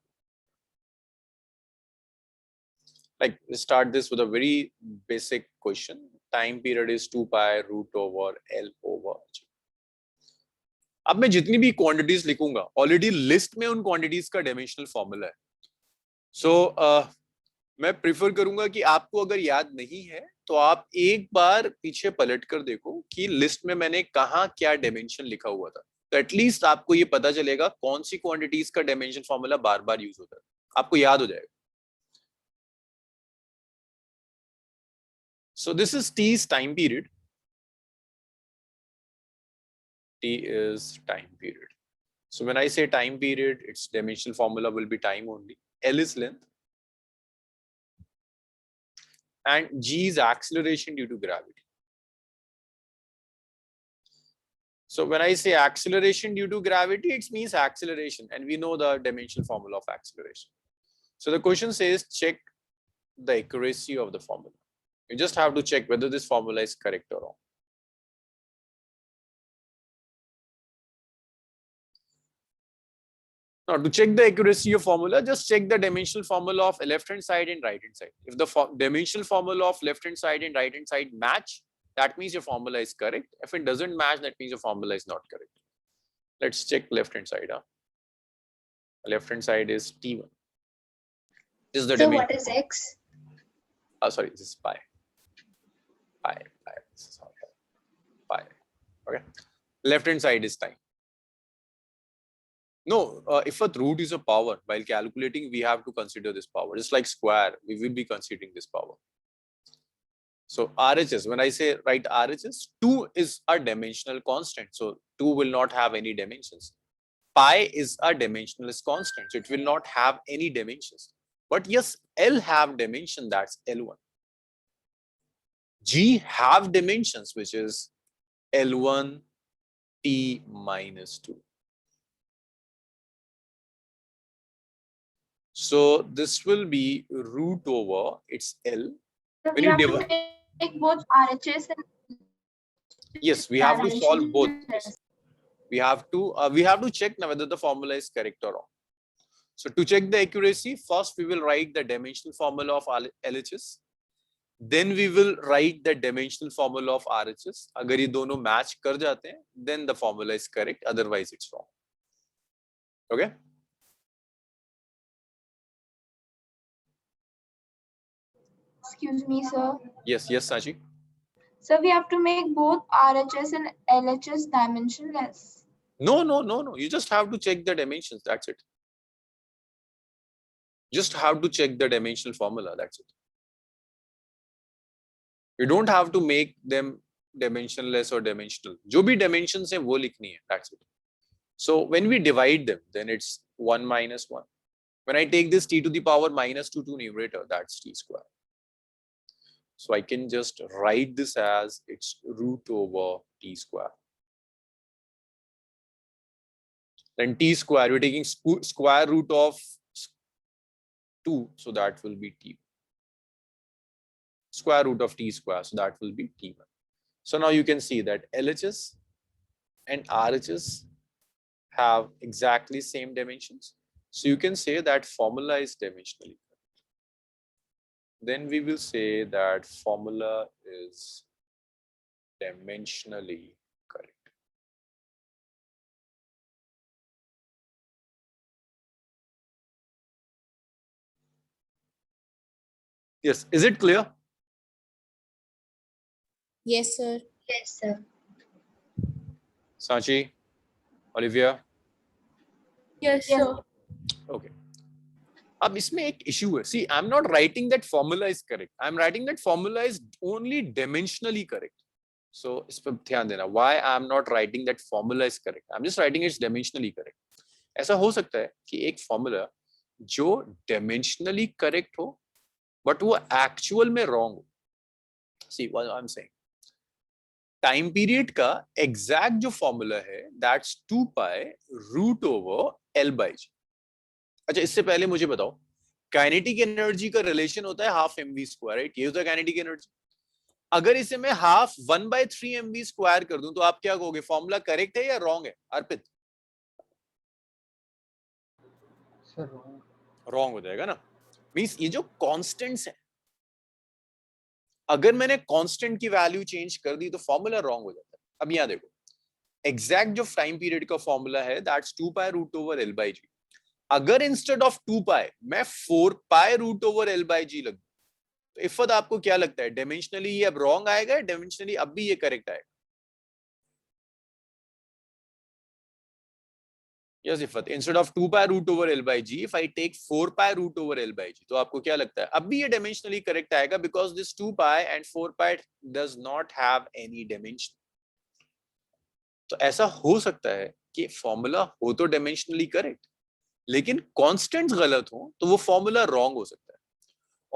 Like, let's start this with a very basic question. Time period is 2 pi root over L over G. अब मैं जितनी भी quantities लिखूंगा, already list में उन quantities का dimensional formula है. So मैं प्रिफर करूंगा कि आपको अगर याद नहीं है तो आप एक बार पीछे पलट कर देखो कि लिस्ट में मैंने कहाँ क्या डायमेंशन लिखा हुआ था, तो एटलीस्ट आपको ये पता चलेगा कौन सी क्वांटिटीज का डायमेंशन फॉर्मूला बार बार यूज होता है, आपको याद हो जाएगा. So this is T's time period. T is time period. So when I say time period, its dimensional formula will be time only. L is length. And G is acceleration due to gravity. So when I say acceleration due to gravity, it means acceleration. And we know the dimensional formula of acceleration. So the question says, check the accuracy of the formula. You just have to check whether this formula is correct or wrong. Now, to check the accuracy of formula, just check the dimensional formula of left-hand side and right-hand side. If the dimensional formula of left-hand side and right-hand side match, that means your formula is correct. If it doesn't match, that means your formula is not correct. Let's check left-hand side. Left-hand side is T1. This is the So dimension. what is X? Sorry, this is pi. Pi. This is how pi. Okay. Left-hand side is time. No, if a root is a power, while calculating, we have to consider this power. Just like square, we will be considering this power. So RHS, when I say write RHS, 2 is a dimensional constant. So 2 will not have any dimensions. Pi is a dimensionless constant. So it will not have any dimensions. But yes, L have dimension, that's L1. G have dimensions, which is L1 T minus 2. So this will be root over its L. So When we you have to divide, take both RHS and yes, we have to solve both. dimension. We have to check now whether the formula is correct or wrong. So to check the accuracy, first we will write the dimensional formula of LHS. Then we will write the dimensional formula of RHS. अगर ये दोनों match कर जाते हैं, then the formula is correct. Otherwise, it's wrong. Okay. Excuse me, sir. Yes, Sachi. So we have to make both RHS and LHS dimensionless. No. You just have to check the dimensions. That's it. Just have to check the dimensional formula. That's it. You don't have to make them dimensionless or dimensional. जो भी dimensions हैं वो लिखनी है. That's it. So when we divide them, then it's 1 minus 1. When I take this t to the power minus 2 to numerator, that's t square. So I can just write this as it's root over t square. Then t square, we're taking square root of 2, so that will be t. Square root of t square, so that will be t1. So now you can see that LHS and RHS have exactly same dimensions. So you can say that formula is dimensionally correct. Then we will say that formula is dimensionally correct. Yes, is it clear? Yes, sir. Yes, sir. Sachi, Olivia? Yes, Yes. sir. Okay. अब इसमें एक issue है. See, I'm not writing that formula is correct. I'm writing that formula is only dimensionally correct. So इस पर ध्यान देना. Why I'm not writing that formula is correct? I'm just writing it's dimensionally correct. ऐसा हो सकता है कि एक formula जो dimensionally correct हो, but वो actual में wrong हो. See what I'm saying. Time period का exact जो formula है, that's 2 pi root over L by G. अच्छा, इससे पहले मुझे बताओ, काइनेटिक एनर्जी का रिलेशन होता है हाफ mv स्क्वायर, राइट? ये होता है काइनेटिक एनर्जी. अगर इसे मैं हाफ 1/3 mv स्क्वायर कर दूं तो आप क्या कहोगे, फॉर्मूला करेक्ट है या रॉन्ग है? अर्पित, सर रॉन्ग हो जाएगा ना. मींस ये जो कांस्टेंट्स हैं, अगर मैंने कांस्टेंट की वैल्यू चेंज कर दी तो फॉर्मूला रॉन्ग हो जाता है. अब यहां देखो, एग्जैक्ट जो टाइम पीरियड का फॉर्मूला है that's 2 pi root over L by G. अगर इंस्टेड ऑफ 2 पाई मैं 4 pi root over L by G लगूं, तो इफत आपको क्या लगता है, डायमेंशनली ये अब रॉन्ग आएगा, डायमेंशनली अब भी ये करेक्ट आएगा? Yes, Ifat. Instead of 2 pi root over L by G, if I take 4 pi root over L by G, तो आपको क्या लगता है अब भी ये dimensionally correct आएगा, because this 2 pi and 4 pi does not have any dimension. तो ऐसा हो सकता है कि फॉर्मूला हो तो dimensionally correct, लेकिन कांस्टेंट्स गलत हो तो वो फॉर्मूला रॉन्ग हो सकता है।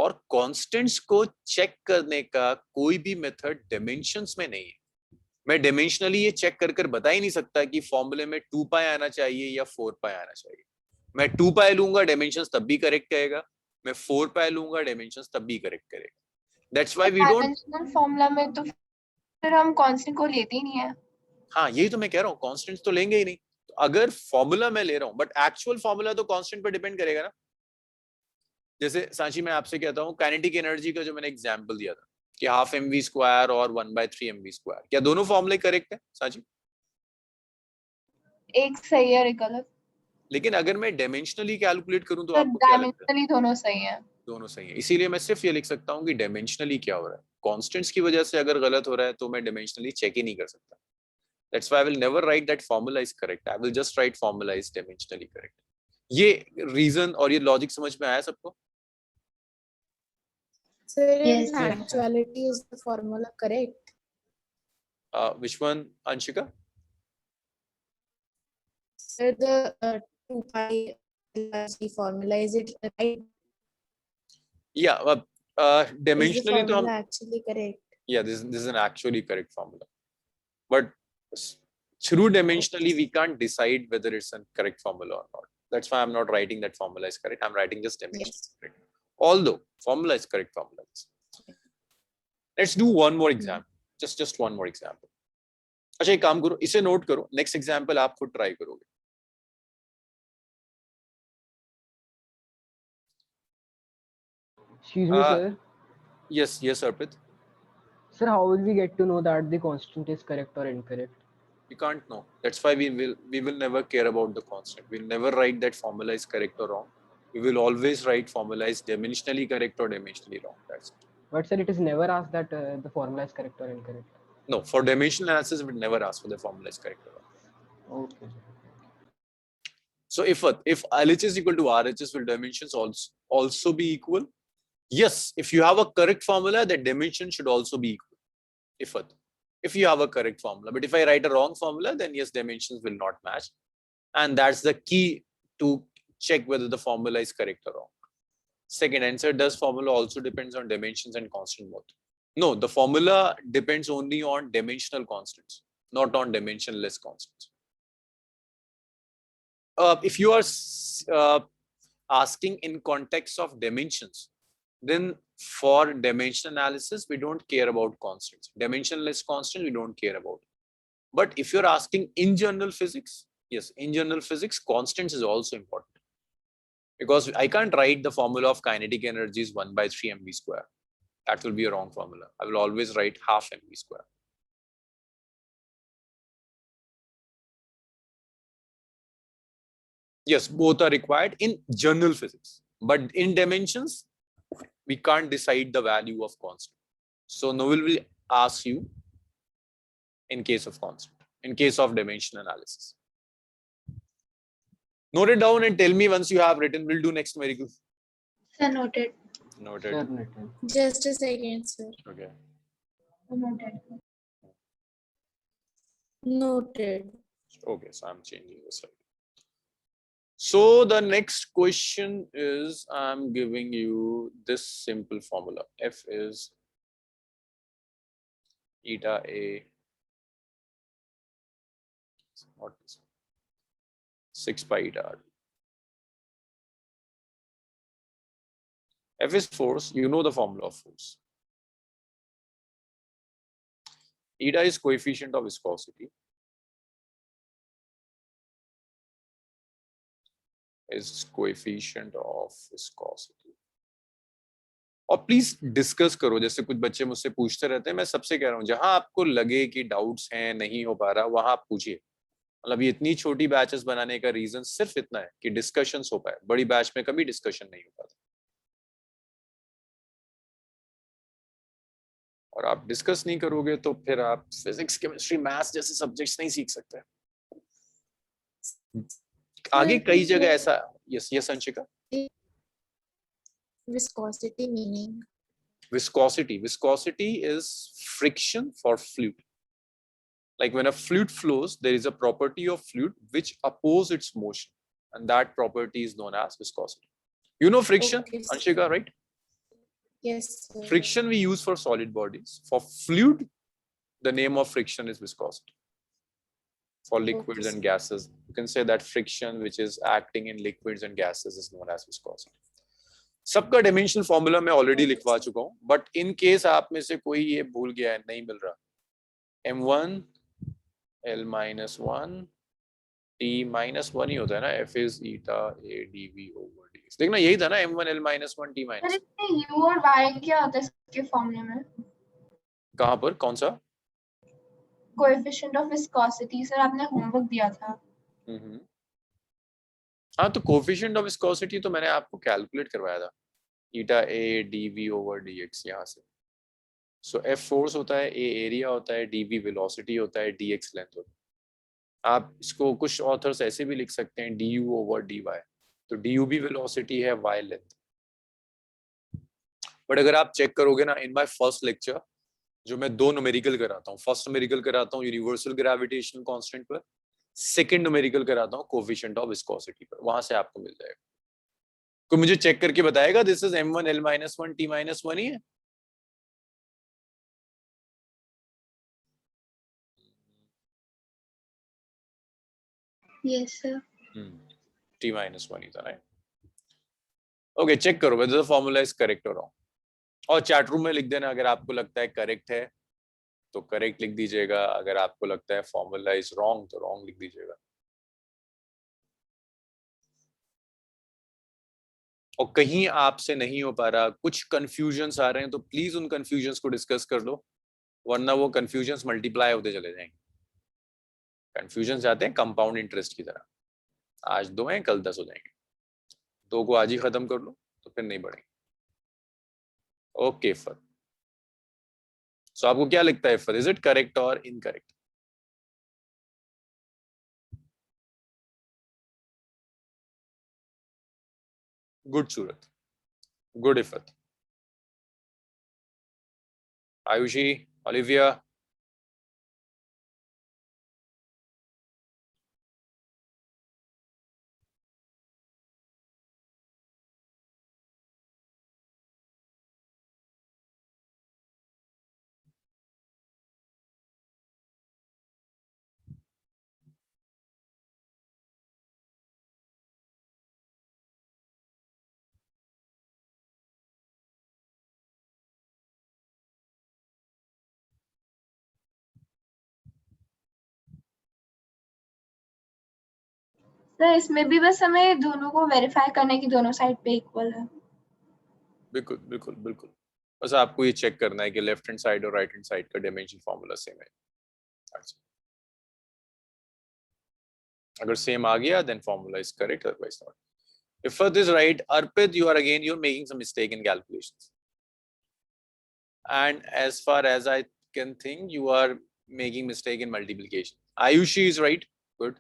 और कांस्टेंट्स को चेक करने का कोई भी मेथड डायमेंशंस में नहीं है। मैं डायमेंशनली ये चेक कर बता ही नहीं सकता कि फॉर्मूले में 2 पाई आना चाहिए या 4 पाई आना चाहिए। मैं 2 पाई लूंगा डायमेंशंस तब भी करेक्ट करेगा, मैं 4 पाई लूंगा डायमेंशंस तब भी करेक्ट करेगा। That's why we don't, dimensional formula में तो फिर हम कांस्टेंट को लेते ही नहीं है। हाँ यही तो मैं कह रहा हूँ, कांस्टेंट्स तो लेंगे ही नहीं। तो अगर फॉर्मूला मैं ले रहा हूँ बट एक्चुअल फॉर्मूला तो कांस्टेंट पर डिपेंड करेगा ना। जैसे सांची मैं आपसे कहता हूँ काइनेटिक एनर्जी का जो मैंने एग्जांपल दिया था कि हाफ mv स्क्वायर और 1/3 mv स्क्वायर, क्या दोनों फॉर्मूले करेक्ट है सांची? एक सही है, एक गलत। लेकिन अगर मैं डायमेंशनली कैलकुलेट करूं तो तो आपको क्या लगता है? डायमेंशनली दोनों सही है। दोनों सही है। इसीलिए मैं सिर्फ ये लिख सकता हूँ कि डायमेंशनली क्या हो रहा है। कांस्टेंट्स की वजह से अगर गलत हो रहा है तो मैं डायमेंशनली चेक ही नहीं कर सकता। That's why I will never write that formula is correct, I will just right formula is dimensionally correct. ये रीजन और ये लॉजिक समझ में आया सबको? Sir, in Yes, sir. actuality, is the formula correct? Which one, Anshika? Sir, the 2 pi LRG formula, is it right? Yeah, Is the dimensionally तो हम, formula actually correct? yeah, this is an actually correct formula, but through dimensionally we can't decide whether it's a correct formula or not. That's why I'm not writing that formula is correct, I'm writing just dimension Yes. correct, although formula is correct formula is. Let's do one more example, just one more example. अच्छा एक काम करो, इसे note करो, next example आप खुद try करोगे। Excuse me, sir. Yes Arpit, Sir, how will we get to know that the constant is correct or incorrect? you can't know. That's why we will never care about the constant. We'll never write that formula is correct or wrong. We will always write formula is dimensionally correct or dimensionally wrong. That's it. But sir, it is never asked that the formula is correct or incorrect. No, for dimensional analysis, we never ask for the formula is correct or wrong. Okay. So if LHS is equal to RHS, will dimensions also be equal? Yes, if you have a correct formula, the dimension should also be equal. If you have a correct formula, but if I write a wrong formula, then yes, dimensions will not match. And that's the key to check whether the formula is correct or wrong. Second answer, does formula also depends on dimensions and constant both? No, the formula depends only on dimensional constants, not on dimensionless constants. If you are asking in context of dimensions, then for dimension analysis, we don't care about constants. Dimensionless constant, we don't care about. But if you're asking in general physics, yes, in general physics, constants is also important. Because I can't write the formula of kinetic energy is 1/3 mv square. That will be a wrong formula. I will always write half mv square. Yes, both are required in general physics. But in dimensions, we can't decide the value of constant. So Noel will ask you in case of constant, in case of dimension analysis. Note it down and tell me once you have written. We'll do next, Meriku. Sir, noted. Noted. Sure, noted. Just a second, sir. Okay. Noted. Noted. Okay, so I'm changing the slide. So the next question is, I'm giving you this simple formula. F is eta A, what is 6 pi eta R. F is force, you know the formula of force. Eta is coefficient of viscosity. Is coefficient of viscosity. और please discuss करो, जैसे कुछ बच्चे मुझसे पूछते रहते हैं, मैं सबसे कह रहा हूँ जहां आपको लगे कि डाउट्स हैं, नहीं हो पा रहा, वहां आप पूछिए, मतलब ये इतनी छोटी बैचेस बनाने का रीजन सिर्फ इतना है कि डिस्कशंस हो पाए, बड़ी बैच में कभी डिस्कशन नहीं हो पाता, और आप डिस्कस नहीं करोगे तो फिर आप फिजिक्स केमिस्ट्री मैथ्स जैसे सब्जेक्ट्स नहीं सीख सकते। आगे कई जगह ऐसा, yes yes Anshika. Viscosity meaning. Viscosity is friction for fluid. Like when a fluid flows, there is a property of fluid which oppose its motion, and that property is known as viscosity. You know friction, Okay. Anshika, right? Yes, sir. Friction we use for solid bodies. For fluid, the name of friction is viscosity. For liquids and gases, you can say that friction which is acting in liquids and gases is known as viscosity. सबका dimensional formula मैं already लिखवा चुका हूं, but in case आप में से कोई ये भूल गया है, नहीं मिल रहा, m1 l-1 t-1 ही होता है ना, f is eta a dv over dx। देखना यही था ना, m1 l-1 t-। सर इसमें u और y क्या होता है इसके फॉर्मूले में? कहां पर, कौन सा? कोएफिशिएंट ऑफ विस्कोसिटी, सर आपने होमवर्क दिया था। हाँ, तो कोएफिशिएंट ऑफ विस्कोसिटी तो मैंने आपको कैलकुलेट करवाया था, eta a dv over dx यहाँ से। सो f फोर्स होता है, a एरिया होता है, dv वेलोसिटी होता है, dx लेंथ होता है। आप इसको कुछ ऑथर्स ऐसे भी लिख सकते हैं du over dy, तो du भी वेलोसिटी है, y लेंथ। बट अगर आप चेक करोगे ना, इन माय फर्स्ट लेक्चर जो मैं 2 न्यूमेरिकल कराता हूँ, फर्स्ट न्यूमेरिकल कराता हूँ यूनिवर्सल ग्रेविटेशनल कांस्टेंट पर, सेकंड न्यूमेरिकल कराता हूँ कोएफिशिएंट ऑफ विस्कोसिटी पर, वहां से आपको मिल जाएगा। कोई मुझे चेक करके बताएगा this is m1 l-1 t-1 ही है? Yes, sir. t-1 ही था ना। ओके, चेक करो whether the formula is correct or wrong, और चैट रूम में लिख देना अगर आपको लगता है करेक्ट है तो करेक्ट लिख दीजिएगा, अगर आपको लगता है फॉर्मूला इज रॉन्ग तो रॉन्ग लिख दीजिएगा। और कहीं आपसे नहीं हो पा रहा, कुछ कंफ्यूजन्स आ रहे हैं, तो प्लीज उन कंफ्यूजन्स को डिस्कस कर लो, वरना वो कंफ्यूजन्स मल्टीप्लाई होते चले जाएंगे। कंफ्यूजन्स आते हैं कंपाउंड इंटरेस्ट की तरह, आज 2 हैं कल 10 हो जाएंगे, 2 को आज ही खत्म कर लो तो फिर नहीं बढ़ेंगे। ओके फर, सो आपको क्या लगता है फर, इज इट करेक्ट और incorrect? Good Surat, good Iffat, Ayushi, Olivia, sir इसमें भी बस हमें दोनों को वेरीफाई करने की दोनों साइड पे इक्वल है। बिल्कुल बिल्कुल बिल्कुल, बस आपको ये चेक करना है कि लेफ्ट हैंड साइड और राइट हैंड साइड का डायमेंशन फॉर्मूला सेम है। अगर सेम आ गया then formula is correct, otherwise not. If Firth is right, Arpit, you're making some mistake in calculations. And as far as I can think, you are making mistake in multiplication. Ayushi is right. Good.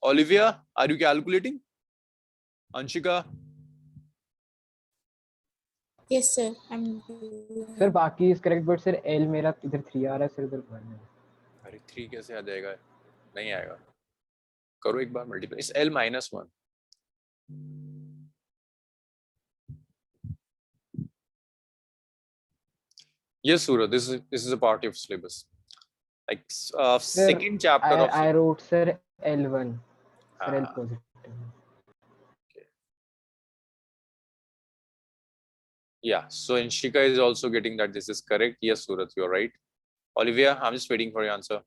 Olivia, are you calculating? Anshika? Yes, sir. Sir बाकी is correct, but sir L मेरा इधर 3 आ रहा है sir, इधर 1 है। अरे 3 कैसे आ जाएगा? नहीं आएगा, करो एक बार मल्टीप्लाई, इस l-1। Yes, Suraj, this is a part of syllabus. Like second chapter of I wrote sir L1, sir L positive. Yeah, so Anshika is also getting that this is correct. Yes, Suraj, you're right. Olivia, I'm just waiting for your answer.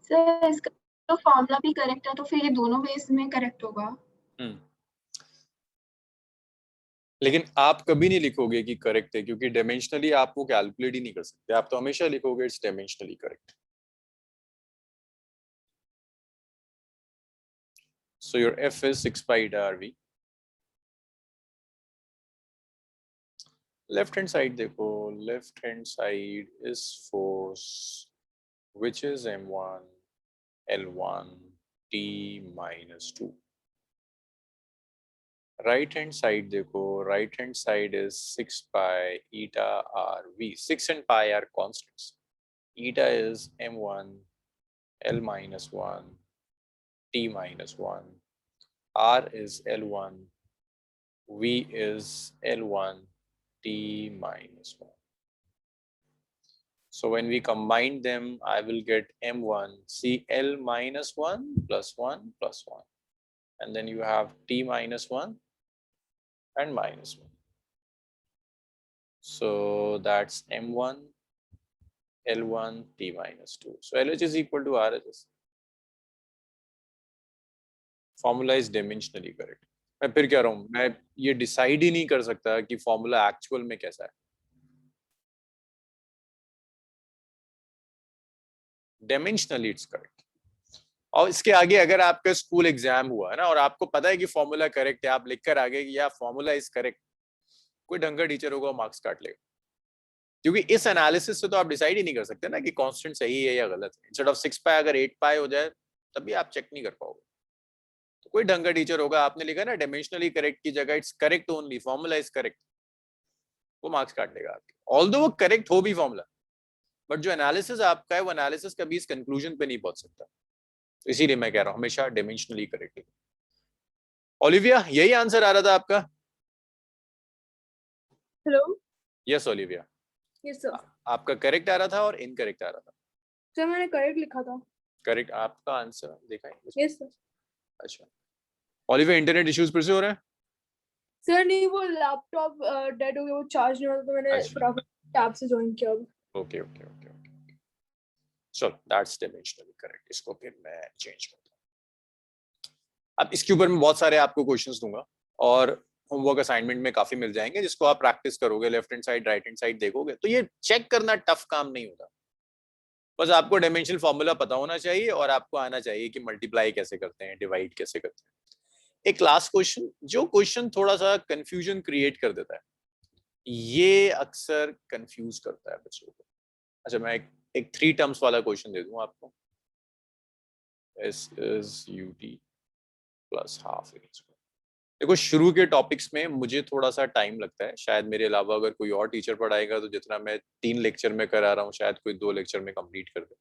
Sir इसका तो formula भी correct है, तो फिर ये दोनों veg में correct होगा। लेकिन आप कभी नहीं लिखोगे कि करेक्ट है, क्योंकि डायमेंशनली आप वो कैलकुलेट ही नहीं कर सकते। आप तो हमेशा लिखोगे it's dimensionally correct. So your f is 6 pi eta RV. Left hand side देखो, left hand side is force which is m1 L1 T minus 2. Right hand side देखो, right hand side is 6 pi eta RV. 6 and pi are constants. Eta is m1 L minus 1 T minus 1. R is L1, V is L1 T minus 1. So when we combine them, I will get M1, see L minus 1 plus 1 plus 1. And then you have T minus 1 and minus 1. So that's M1, L1, T minus 2. So LH is equal to RHS. Formula is dimensionally correct. मैं फिर कह रहा हूँ, मैं ये decide ही नहीं कर सकता कि फॉर्मूला एक्चुअल में कैसा है। Dimensionally it's correct. और इसके आगे अगर आपका स्कूल एग्जाम हुआ है ना और आपको पता है कि फॉर्मूला करेक्ट है, आप लिखकर आ गए कि या फॉर्मूला इज करेक्ट, कोई ढंग का टीचर होगा मार्क्स काट लेगा, क्योंकि इस एनालिसिस से तो आप डिसाइड ही नहीं कर सकते ना कि कांस्टेंट सही है या गलत है। इंस्टेड ऑफ 6 पाई अगर 8 पाई हो जाए तभी आप चेक नहीं कर पाओगे। तो कोई ढंग का टीचर होगा, आपने लिखा ना डायमेंशनली करेक्ट की जगह it's correct only, formula is correct, वो मार्क्स काट लेगा आपके, ऑल्दो वो करेक्ट हो भी फॉर्मूला, बट जो एनालिसिस आपका है वो एनालिसिस कभी इस कंक्लूजन पे नहीं पहुंच सकता। तो इसीलिए मैं कह रहा हूं हमेशा डायमेंशनली करेक्ट। ओलिविया, यही आंसर आ रहा था आपका? Hello. Yes Olivia, yes sir. आपका करेक्ट आ रहा था और इनकरेक्ट आ रहा था? सर मैंने करेक्ट लिखा था। करेक्ट आपका आंसर देखा है? Yes sir. अच्छा ओलिविया, इंटरनेट इश्यूज फिर से हो रहे हैं? सर नहीं, वो लैपटॉप डेड हो गया, वो चार्ज नहीं हो रहा, तो मैंने अच्छा। फटाफट टैब से ज्वाइन किया अब। ओके ओके ओके ओके, चलो दैट्स डायमेंशनली करेक्ट। इसको फिर मैं चेंज करता हूं। अब इसके ऊपर मैं बहुत सारे आपको क्वेश्चंस दूंगा और होमवर्क असाइनमेंट में काफी मिल जाएंगे, जिसको आप प्रैक्टिस करोगे, left hand side right hand side देखोगे, तो ये चेक करना टफ काम नहीं होता। बस आपको डायमेंशनल फॉर्मूला पता होना चाहिए और आपको आना चाहिए कि मल्टीप्लाई कैसे करते हैं, डिवाइड कैसे करते हैं। एक लास्ट क्वेश्चन, जो क्वेश्चन थोड़ा सा कंफ्यूजन क्रिएट कर देता है, ये अक्सर कंफ्यूज करता है बच्चों को। अच्छा मैं एक 3 टर्म्स वाला क्वेश्चन दे दूं आपको। S is UT plus half A square। देखो शुरू के टॉपिक्स में मुझे थोड़ा सा टाइम लगता है, शायद मेरे अलावा अगर कोई और टीचर पढ़ाएगा तो जितना मैं 3 लेक्चर में करा रहा हूँ शायद कोई 2 लेक्चर में कंप्लीट कर दे।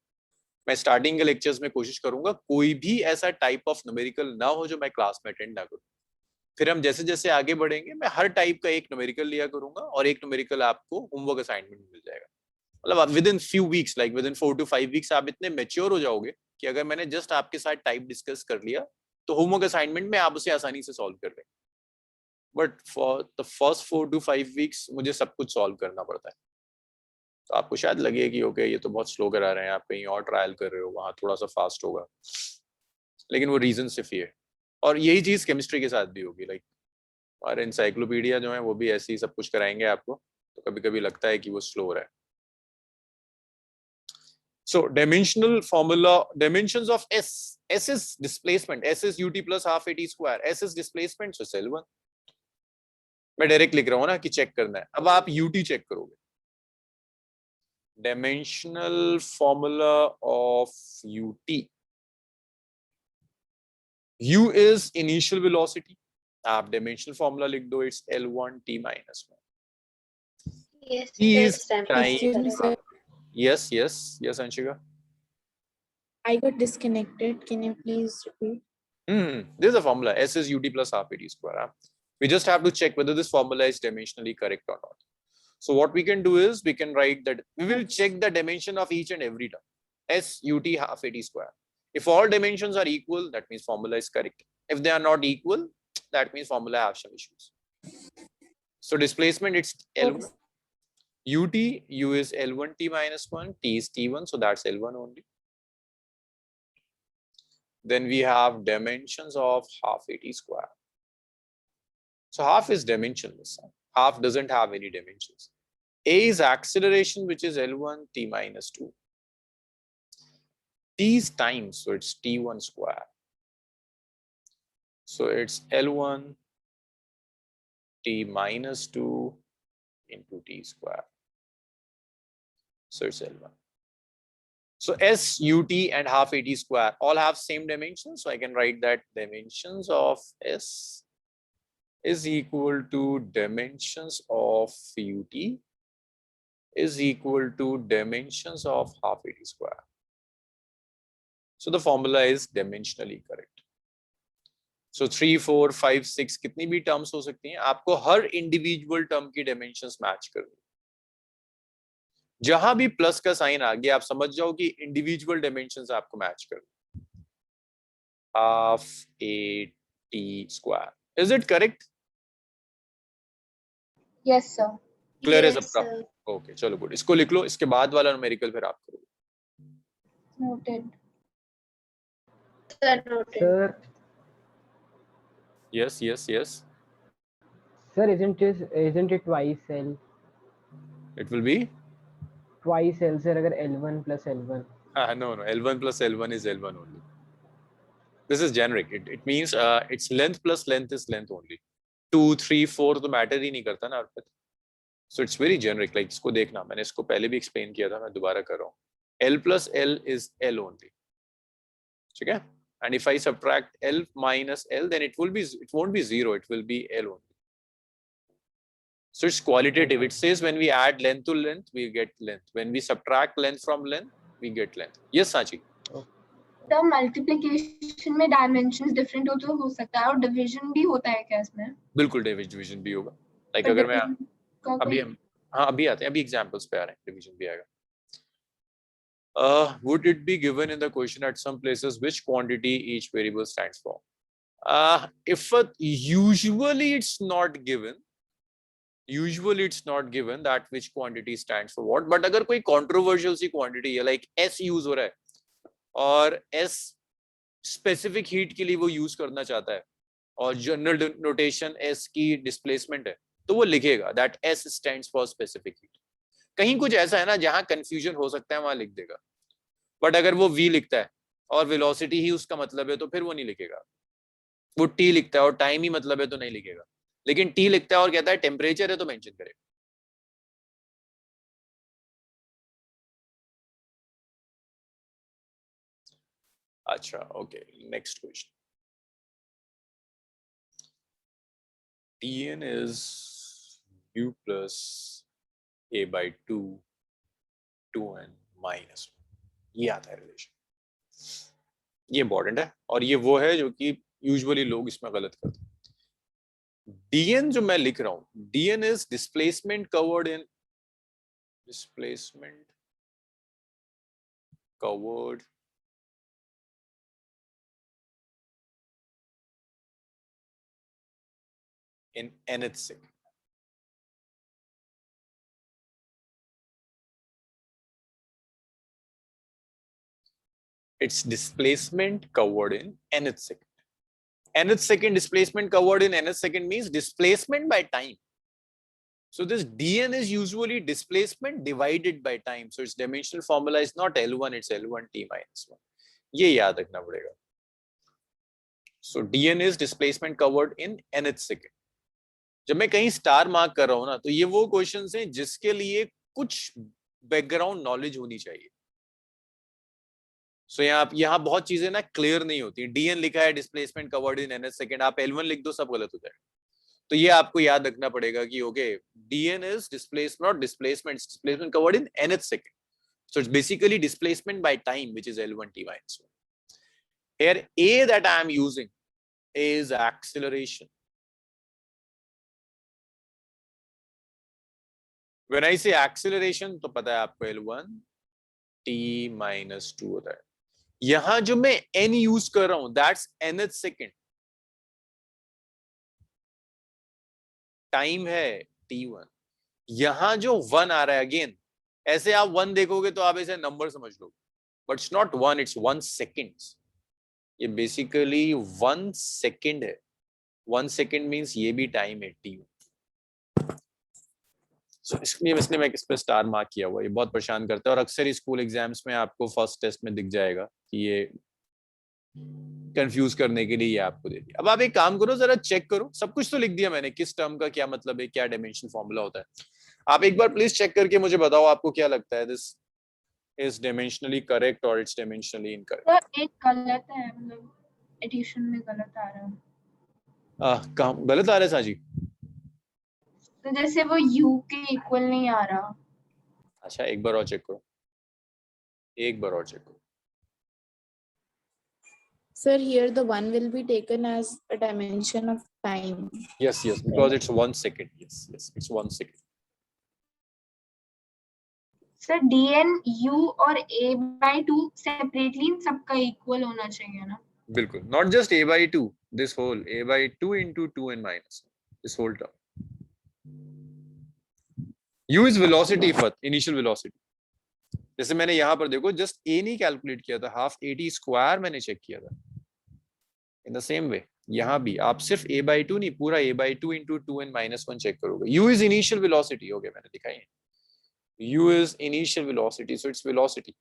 मैं स्टार्टिंग के लेक्चर्स में कोशिश करूंगा कोई भी ऐसा टाइप ऑफ न्यूमेरिकल ना हो जो मैं क्लास में अटेंड ना करूं। फिर हम जैसे जैसे आगे बढ़ेंगे मैं हर टाइप का एक न्यूमेरिकल लिया करूंगा और एक न्यूमेरिकल आपको होमवर्क असाइनमेंट में मिल जाएगा। मतलब with in few weeks, like with in 4 to 5 weeks आप इतने मेच्योर हो जाओगे कि अगर मैंने जस्ट आपके साथ टाइप डिस्कस कर लिया तो होमवर्क असाइनमेंट में आप उसे आसानी से सॉल्व कर लेंगे। But for the first 4 to 5 weeks मुझे सब कुछ सॉल्व करना पड़ता है। तो आपको शायद लगे कि ओके ये तो बहुत स्लो करा रहे हैं, आप कहीं और ट्रायल कर रहे हो, वहां थोड़ा सा फास्ट होगा, लेकिन वो रीजन सिर्फ ये है। और यही चीज केमिस्ट्री के साथ भी होगी, लाइक और एनसाइक्लोपीडिया जो है वो भी ऐसे ही सब कुछ कराएंगे आपको, तो कभी कभी लगता है कि वो स्लो हो रहा है। So dimensional formula, dimensions of S. S is displacement. S is UT plus half AT square. S is displacement, so L1. मैं डायरेक्ट लिख रहा हूँ ना कि चेक करना है। अब आप UT चेक करोगे। Dimensional formula of UT. U is initial velocity. आप dimensional formula लिख दो, it's L1 T minus 1. Yes, T sir, is Sam. time. Excuse me, sir. Yes, Anshika. I got disconnected. Can you please repeat? This is a formula. S is UT plus half AT square. Huh? We just have to check whether this formula is dimensionally correct or not. So what we can do is we can write that we will check the dimension of each and every term. S UT half AT square. If all dimensions are equal, that means formula is correct. If they are not equal, that means formula have some issues. So displacement, it's L1. UT, U is L1 T minus 1, T is T1, so that's L1 only. then we have dimensions of half at square. So half is dimensionless. Half doesn't have any dimensions. A is acceleration, which is L1 t minus 2. T is time, so it's t1 square. So it's L1 t minus 2 into t square. So it's L1. So S, ut and half at square all have same dimensions. So I can write that dimensions of S is equal to dimensions of ut is equal to dimensions of half at square. So the formula is dimensionally correct. So 3, 4, 5, 6 कितनी भी terms हो सकती हैं, आपको हर individual term की dimensions match करनी. जहां भी प्लस का साइन आ गया आप समझ जाओ कि इंडिविजुअल डायमेंशंस आपको मैच कर. Half a T square, is it correct? Yes, sir. Clear as Yes, uh sir. Okay, चलो गुड. इसको लिख लो, इसके बाद वाला न्यूमेरिकल फिर आप करो. Noted. Sir, noted. Sir, yes yes yes, sir, isn't it twice L? It will be Twice L, sir, अगर L1 plus L1. no L1 plus L1 is L1 only. This is generic. It means it's length plus length is length only. 2, 3, 4 तो matter ही नहीं करता ना अर्पित. So it's very generic. Like इसको देखना, मैंने इसको पहले भी एक्सप्लेन किया था, मैं दोबारा कर रहा हूँ. L plus L is L only. ठीक है? And if I subtract L minus L, then it won't be 0. It will be L only. So it's qualitative. It says when we add length to length, we get length. When we subtract length from length, we get length. Yes, Sachi. तो multiplication में dimensions different हो सकता है और division भी होता है क्या इसमें? बिल्कुल डिवीजन भी होगा. लाइक पर अगर मैं division का अभी कोई- हाँ अभी आते हैं, अभी एग्जांपल्स पे आ रहे हैं, डिवीजन भी आएगा. Would it be given in the question at some places which quantity each variable stands for? Usually it's not given. Usually it's not given that which quantity stands for what. But अगर कोई controversial सी quantity है, like S use हो रहा है और S specific heat के लिए वो use करना चाहता है और general notation S की displacement है, तो वो लिखेगा that S stands for specific heat. कहीं कुछ ऐसा है ना जहां कंफ्यूजन हो सकता है, वहां लिख देगा. बट अगर वो v लिखता है और वेलोसिटी ही उसका मतलब है तो फिर वो नहीं लिखेगा. वो t लिखता है और टाइम ही मतलब है तो नहीं लिखेगा. लेकिन t लिखता है और कहता है टेम्परेचर है तो मेंशन करेगा. अच्छा okay, next question. Tn is u plus a by 2 2n minus 1. ये आता है रिलेशन. ये इंपॉर्टेंट है और ये वो है जो कि यूजुअली लोग इसमें गलत करते हैं. dn जो मैं लिख रहा हूं, dn is displacement covered in nth second. It's displacement covered in nth second. Nth second displacement covered in nth second means displacement by time. So this dn is usually displacement divided by time. So its dimensional formula is not L1, it's L1 t minus 1. ये याद रखना पड़ेगा. So dn is displacement covered in nth second. जब मैं कहीं star mark कर रहा हूं ना, तो ये वो क्वेश्चंस हैं जिसके लिए कुछ बैकग्राउंड नॉलेज होनी चाहिए. सो यहाँ बहुत चीजें ना क्लियर नहीं होती. dn लिखा है displacement covered in nth second, आप L1 लिख दो, सब गलत हो जाएगा. तो ये आपको याद रखना पड़ेगा कि okay, dn is displacement, not displacement, displacement covered in nth second. So it's basically displacement by time, which is L1 t minus 1. Here a that I am using is acceleration. When I say acceleration, तो पता है आपको L1 t minus 2 होता है. यहां जो मैं n use कर रहा हूं, that's nth second. टाइम है t1. यहां जो 1 आ रहा है, अगेन ऐसे आप 1 देखोगे तो आप ऐसे नंबर समझ लो, but it's not 1, it's 1 seconds. ये बेसिकली 1 सेकेंड है. 1 सेकेंड मीन्स ये भी टाइम है t. So, इसलिए मैं इस पे स्टार मार्क किया हुआ. ये बहुत परेशान करता है और अक्सर स्कूल एग्जाम्स में आपको फर्स्ट टेस्ट में दिख जाएगा कि ये कंफ्यूज करने के लिए ये आपको दे दिया. अब आप एक काम करो, जरा चेक करो. सब कुछ तो लिख दिया मैंने, किस टर्म का क्या मतलब है, क्या डायमेंशन फॉर्मूला होता है. आप एक बार प्लीज चेक करके मुझे बताओ आपको क्या लगता है, दिस इज डायमेंशनली करेक्ट और इट्स डायमेंशनली इनकरेक्ट. तो एक गलत है, मतलब एडिशन में गलत आ रहा है. कहाँ गलत आ रहा है साजी? तो जैसे वो u के इक्वल नहीं आ रहा. अच्छा एक बार और चेक करो, एक बार और चेक करो. Sir, here the 1 will be taken as a dimension of time. Yes, because it's 1 second. Yes, it's 1 second. Sir dn u और a/2 सेपरेटली इन सबका इक्वल होना चाहिए ना. बिल्कुल, not just a/2, this whole a/2 into 2n minus this whole term. u is velocity first, initial velocity. जैसे मैंने यहाँ पर देखो जस्ट a नहीं कैलकुलेट किया था, हाफ at स्क्वायर मैंने चेक किया था. इन द सेम वे यहाँ भी आप सिर्फ a/2 नहीं, पूरा a/2 into 2n minus 1 check करोगे. u is initial velocity. हो गया, मैंने दिखाई है. u is initial velocity, so it's velocity.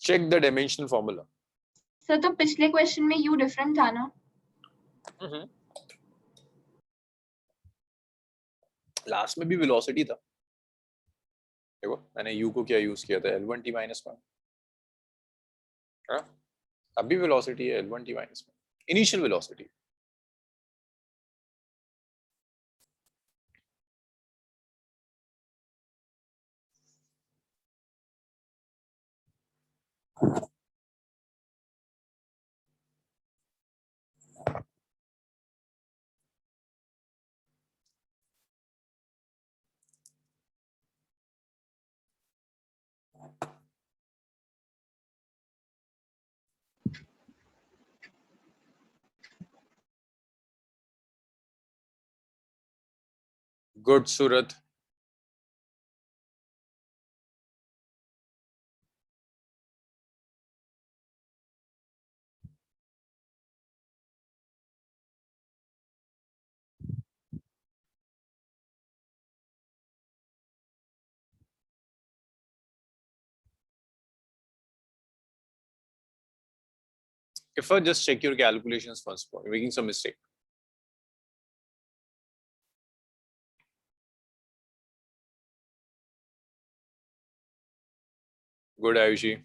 Check the dimensional formula. Sir तो पिछले क्वेश्चन में u डिफरेंट था ना. लास्ट में भी वेलोसिटी था. देखो मैंने u को क्या यूज किया था, L1t minus 1. हाँ, अभी वेलोसिटी है L1t minus 1, initial velocity. Good Surat. If I just check your calculations first, you're making some mistake. Good, Ayushi.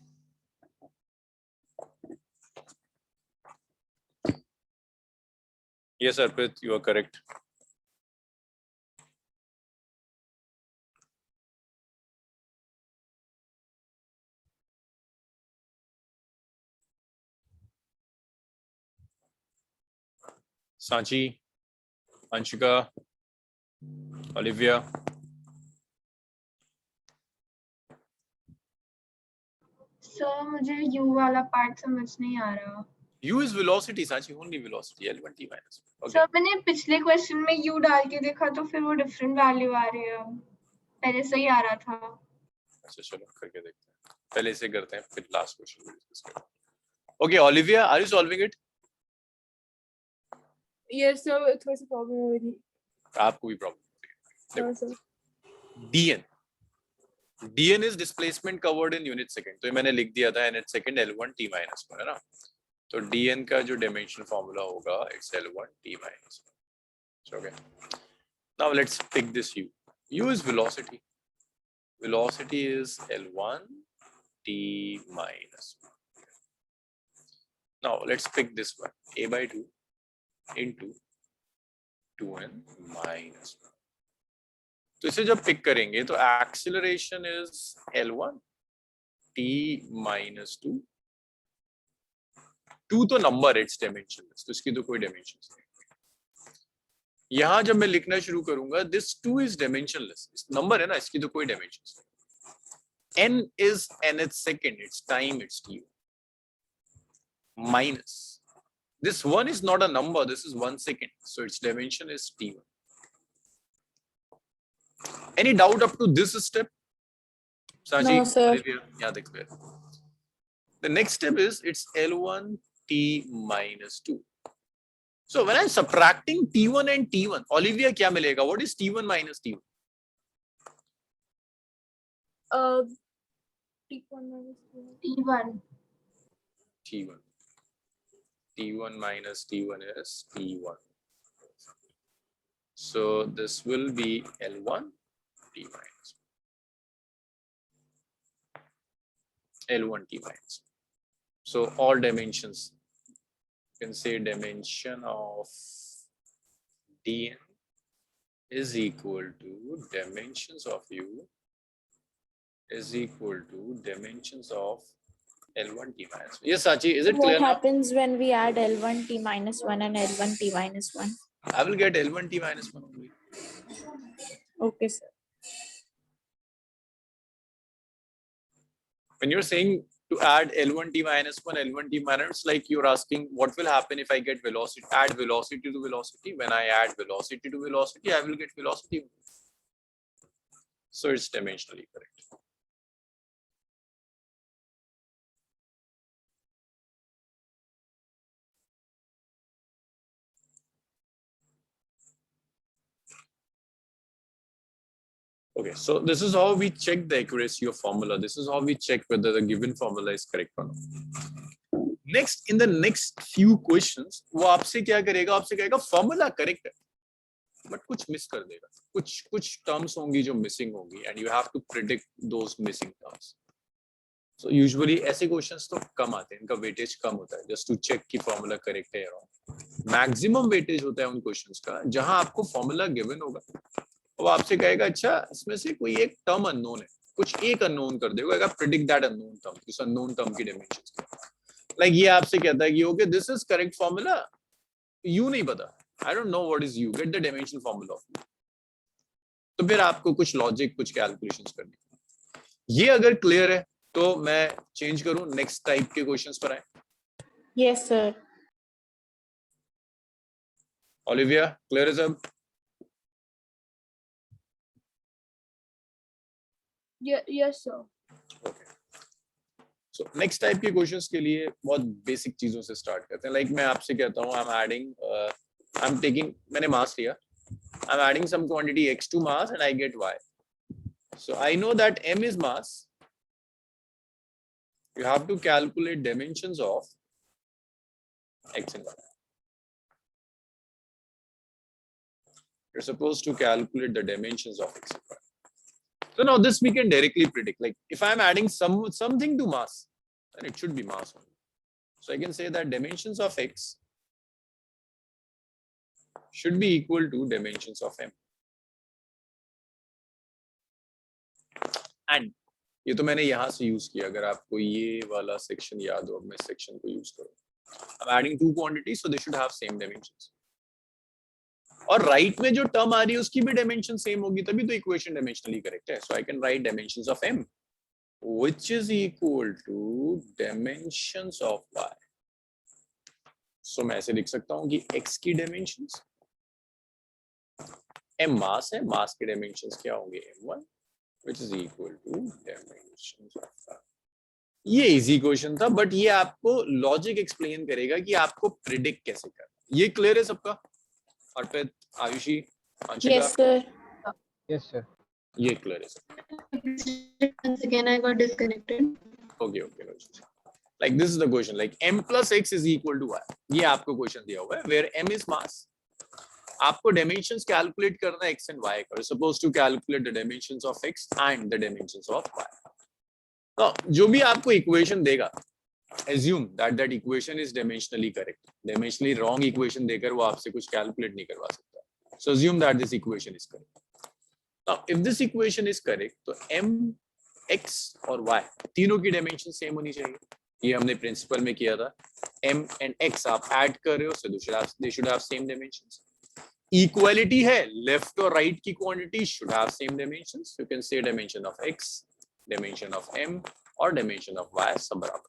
Yes, Arpit, you are correct. Sanchi, Anshika, Olivia. Sir मुझे u वाला part समझ नहीं आ रहा. U is velocity, Sanchi, only velocity, L1t minus 1. Okay. Sir मैंने पिछले question में u डाल के देखा तो फिर वो डिफरेंट वैल्यू आ रही है. पहले सही आ रहा था. अच्छा चलो करके देखते हैं. पहले इसे करते हैं, फिर लास्ट क्वेश्चन डिस्कस करते हैं. Okay, Olivia, are you solving it? Yes, sir. थोड़ी सी प्रॉब्लम हो रही. आपको भी प्रॉब्लम. हाँ sir. dn. dn is displacement covered in unit second. तो ये मैंने लिख दिया था unit second L1t minus 1 है ना. तो dn का जो dimension formula होगा it's L1t minus 1. Okay. Now let's pick this u. u is velocity. Velocity is L1t minus 1. Now let's pick this one, a/2 into 2n minus 1. तो इसे जब pick करेंगे तो acceleration is L1 t minus 2. 2 तो number है, it's dimensionless, तो इसकी तो कोई डायमेंशन नहीं. यहां जब मैं लिखना शुरू करूंगा दिस 2 इज डायमेंशनलेस, इस नंबर है ना, इसकी तो कोई डायमेंशन नहीं. n is nth second, it's time, it's t. Minus this 1 is not a number, this is 1 second, so its dimension is t1. Any doubt up to this step? Sachi, No, sir. Olivia, yeah, that's clear. The next step is it's L1 T minus 2. So when I'm subtracting T1 and T1, Olivia, क्या मिलेगा? What is T1 minus T1? T1 minus T1. T1. T1 minus T1 is T1. So this will be L1 T minus L1 T minus. So all dimensions, you can say dimension of Dn is equal to dimensions of U is equal to dimensions of L1 T minus 1. Yes, Sachi, is it What clear now? happens when we add L1 T minus 1 and L1 T minus 1? I will get L1 T minus 1 only. Okay, sir. When you're saying to add L1 T minus 1, L1 T minus, like you're asking what will happen if I get velocity, add velocity to velocity. When I add velocity to velocity, I will get velocity. So it's dimensionally correct. Okay, so this is how we check the accuracy of formula. This is how we check whether the given formula is correct or not. Next, in the next few questions, वो आपसे क्या करेगा? आपसे कहेगा formula correct है, but कुछ miss कर देगा. कुछ terms होंगी जो missing होंगी, and you have to predict those missing terms. So usually ऐसे questions तो कम आते हैं, इनका weightage कम होता है, just to check कि formula correct है या wrong. Maximum weightage होता है उन questions का, जहां आपको formula given होगा. वो आपसे कहेगा अच्छा इसमें से कोई एक टर्म अननोन है, कुछ एक अननोन कर देगा, प्रिडिक्ट दैट अननोन टर्म, उस अननोन टर्म की डायमेंशंस क्या, लाइक ये आपसे कहता है कि okay this is correct formula, you नहीं पता, I don't know what is you, get the dimension formula of you. तो फिर आपको कुछ लॉजिक, कुछ कैलकुलेशंस करनी. ये अगर क्लियर है तो मैं चेंज करूं, नेक्स्ट टाइप के क्वेश्चंस पर आए. Yes, sir. ओलिविया, क्लियर है सब? Yes, sir. Okay. So next type के क्वेश्चंस के लिए बहुत बेसिक चीजों से स्टार्ट करते हैं. लाइक मैं आपसे कहता हूँ आई एम टेकिंग, मैंने मास लिया, I am adding some quantity x to mass and I get y. So I know that m is mass. You have to calculate dimensions of x and y. You're supposed to calculate the dimensions of x and y. So now this we can directly predict. Like if I'm adding something to mass, then it should be mass only. So I can say that dimensions of x should be equal to dimensions of m. And ये तो मैंने यहाँ से use किया. अगर आपको ये वाला सेक्शन याद हो, मैं सेक्शन को यूज करूँ. I'm adding two quantities, so they should have same dimensions. और राइट में जो टर्म आ रही है उसकी भी डायमेंशन सेम होगी, तभी तो इक्वेशन डायमेंशनली करेक्ट है. So I can write dimensions of m which is equal to dimensions of y. So मैं ऐसे लिख सकता हूं कि x की डायमेंशंस, m मास है, मास के डायमेंशंस क्या होंगे, m1 which is equal to dimensions of y. ये इजी क्वेश्चन था, बट ये आपको लॉजिक एक्सप्लेन करेगा कि आपको प्रिडिक्ट कैसे करना. ये क्लियर है सबका? Arpit, Ayushi, Anshika? Yes, sir. Yes, sir. ये क्लियर है. Once again, I got disconnected. Okay. Like this is the question. Like m plus x is equal to y. ये आपको क्वेश्चन दिया हुआ है. Where m is mass. आपको dimensions calculate करना है x and y का. You're supposed to calculate the dimensions of x and the dimensions of y. तो जो भी आपको equation देगा, assume that equation is dimensionally correct. Dimensionally wrong equation देकर वो आपसे कुछ calculate नहीं करवा सकता. So assume that this equation is correct. Now if this equation is correct, तो m, x और y तीनों की dimension same होनी चाहिए. ये हमने principle में किया था. m and x आप add कर रहे हो, so they should have same dimensions. Equality है, left और right की quantity should have same dimensions. You can say dimension of x, dimension of m और dimension of y सब बराबर.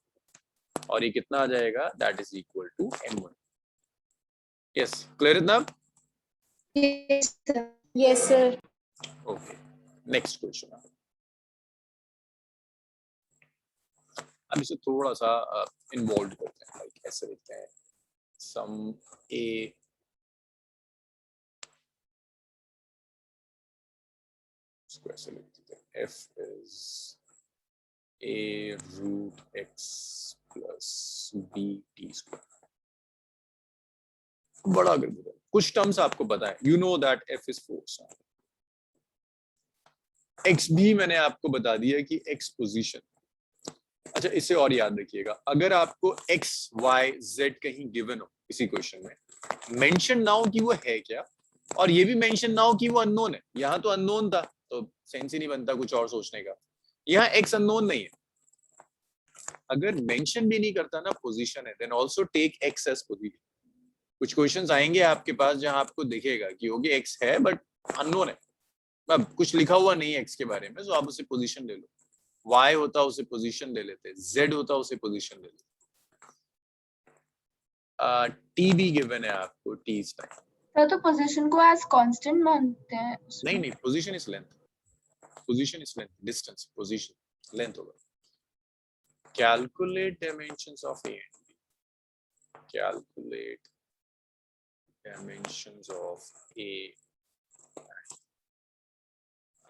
और ये कितना आ जाएगा, that is equal to m1. Yes, clear enough? Yes, sir. Yes, sir. Okay. Next question, अब इसे थोड़ा सा इन्वॉल्व करते हैं, लाइक ऐसे लिखते हैं सम ए इसको ऐसे लिख देते हैं f is a root x plus b t square, बड़ा कर देते हैं, कुछ टर्म्स आपको पता है, you know that f is force, xb मैंने आपको बता दिया कि x पोजीशन। अच्छा इसे और याद रखिएगा, अगर आपको x y z कहीं गिवन हो किसी क्वेश्चन में, मेंशन ना हो कि वो है क्या, और ये भी मेंशन ना हो कि वो अननोन है, यहाँ तो अननोन था तो सेंस ही नहीं बनता कुछ और सोचने का, यहाँ x अननोन नहीं है, अगर मेंशन भी नहीं करता ना पोजीशन है, then also take x as position. कुछ क्वेश्चंस आएंगे आपके पास जहां आपको दिखेगा कि होगी x है बट अननोन है, अब कुछ लिखा हुआ नहीं है x के बारे में, तो आप उसे पोजीशन ले लो, y होता उसे पोजीशन ले लेते, z होता उसे पोजीशन ले लेते, t भी गिवन है आपको, t इज टाइम। सर तो पोजीशन को एज कांस्टेंट मानते हैं उसमें? नहीं position is length, position is length, distance position length होगा। Calculate dimensions of a and b, calculate dimensions of a,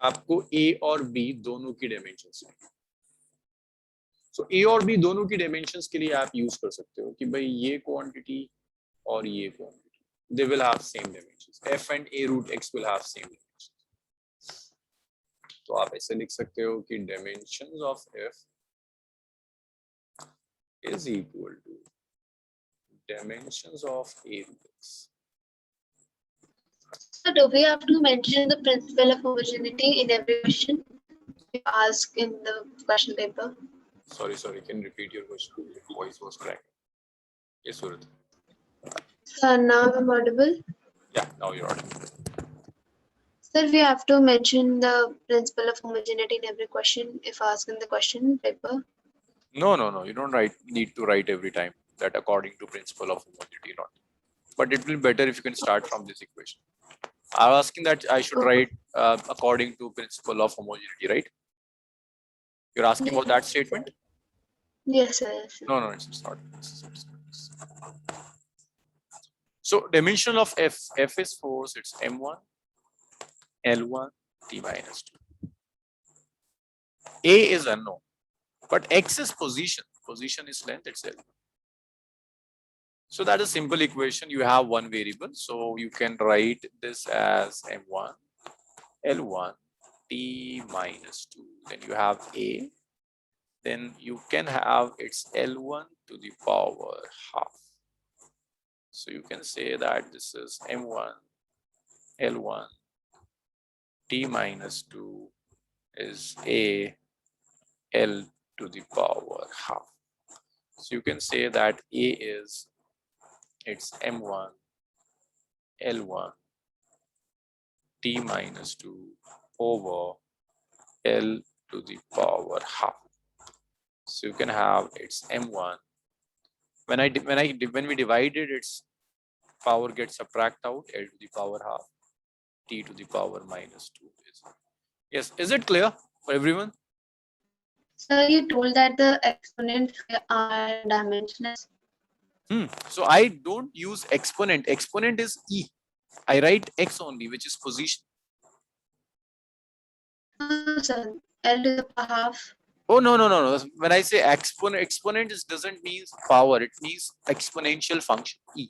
आपको a और b दोनों की डायमेंशंस, सो a और b दोनों की डायमेंशंस के लिए आप यूज कर सकते हो कि भाई ये क्वांटिटी और ये quantity, they will have same dimensions, f and a root x will have same dimensions, तो आप ऐसे लिख सकते हो कि dimensions of f is equal to dimensions of a root x. So do we have to mention the principle of homogeneity in every question we ask in the question paper? Sorry, can you repeat your question? Your voice was cracked. Yes, Surat. So now I'm audible. Yeah, now you're audible. Sir, we have to mention the principle of homogeneity in every question if asked in the question paper. No, you don't need to write every time that according to principle of homogeneity, not. But it will be better if you can start from this equation. I'm asking that I should write according to principle of homogeneity, right? You're asking about that statement? Yes, sir. Yes, sir. No, it's not. So dimension of f is force, it's m1, l1, t minus 2. A is unknown, but x is position is length, it's l. So that is a simple equation. You have one variable, so you can write this as m1, l1, t minus 2. Then you have a. Then you can have its l1 to the power half. So you can say that this is m1, l1, t minus 2 is a, l to the power half. So you can say that a is it's m1, l1, t minus 2 over l to the power half. So you can have it's m1. When we divided, its power gets subtracted out, l to the power half, t to the power minus 2 is. Yes, is it clear for everyone? Sir, you told that the exponents are dimensionless. So I don't use exponent. Exponent is e. I write x only, which is position. Sir, L to the power half. Oh no. When I say exponent doesn't mean power. It means exponential function e.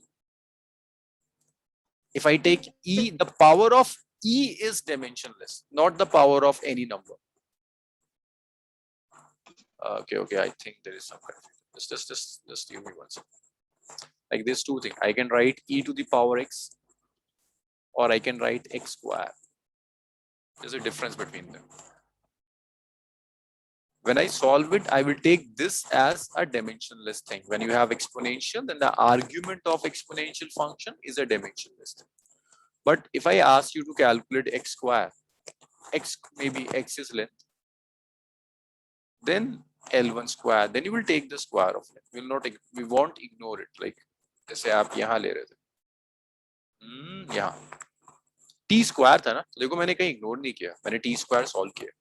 If I take e, the power of e is dimensionless, not the power of any number. Okay. I think there is some confusion. Just give me one second. Like these two things, I can write e to the power x, or I can write x square. There's a difference between them. When I solve it, I will take this as a dimensionless thing. When you have exponential, then the argument of exponential function is a dimensionless thing. But if I ask you to calculate x square, maybe x is length, then L1 square, then you will take the square of it. We won't ignore it. Like जैसे आप यहाँ ले रहे थे, यहाँ T square था ना, तो देखो मैंने कहीं इग्नोर नहीं किया, मैंने टी स्क्वायर सॉल्व किया।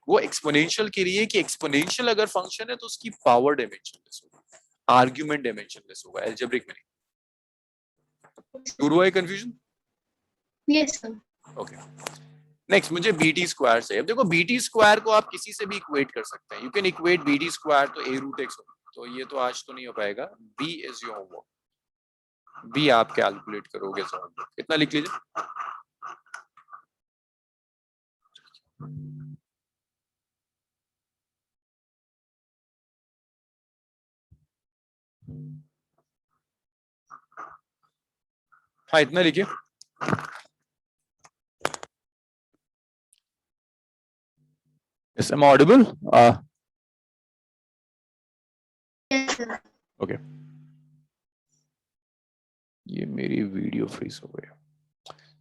वो एक्सपोनेंशियल के लिए कि एक्सपोनेंशियल अगर फंक्शन है तो उसकी पावर डायमेंशनलेस होगा, आर्गुमेंट डायमेंशनलेस होगा, अलजेब्रिक में नहीं। दूर हुआ है confusion? Yes sir. Okay, next मुझे बीटी स्क्वायर से, अब देखो बीटी स्क्वायर को आप किसी से भी इक्वेट कर सकते हैं, you can equate BT square to a root एक्स, तो ये तो आज तो नहीं हो पाएगा, B is your homework, B आप कैलकुलेट करोगे सर, कितना लिख लीजिए। हाँ इतना लिखिए। Yes, am I audible? Yes sir. Okay. ये मेरी वीडियो फ्रीज हो गई।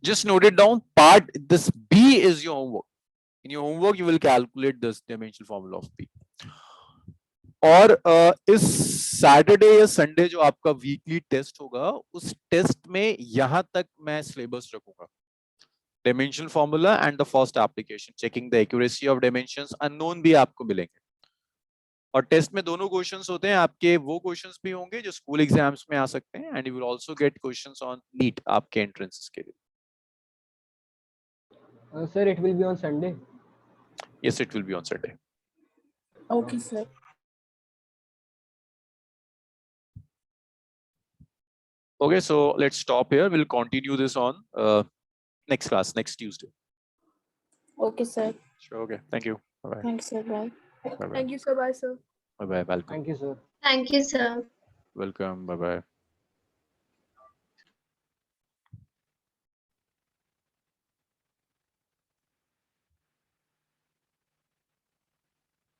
Just note it down. Part this B is your homework. In your homework, you will calculate this dimensional formula of B. और इस सैटरडे या Sunday जो आपका weekly test होगा, उस टेस्ट में यहां तक मैं सिलेबस रखूंगा। Dimensional formula and the first application, checking the accuracy of dimensions, unknown भी आपको मिलेंगे। और टेस्ट में दोनों क्वेश्चंस होते हैं आपके, वो क्वेश्चंस भी होंगे जो स्कूल एग्जाम्स में आ सकते हैं, and you will also get questions on NEET आपके एंट्रेंसेस के लिए। Sir, it will be on Sunday. Yes, it will be on Sunday. Okay, sir. Okay, so let's stop here. We'll continue this on next class, next Tuesday. Okay, sir. Sure. Okay. Thank you. Bye bye. Thanks, sir. Bye. Bye bye. Thank you, sir. Bye, sir. Bye bye. Welcome. Thank you, sir. Thank you sir. Welcome. Bye bye.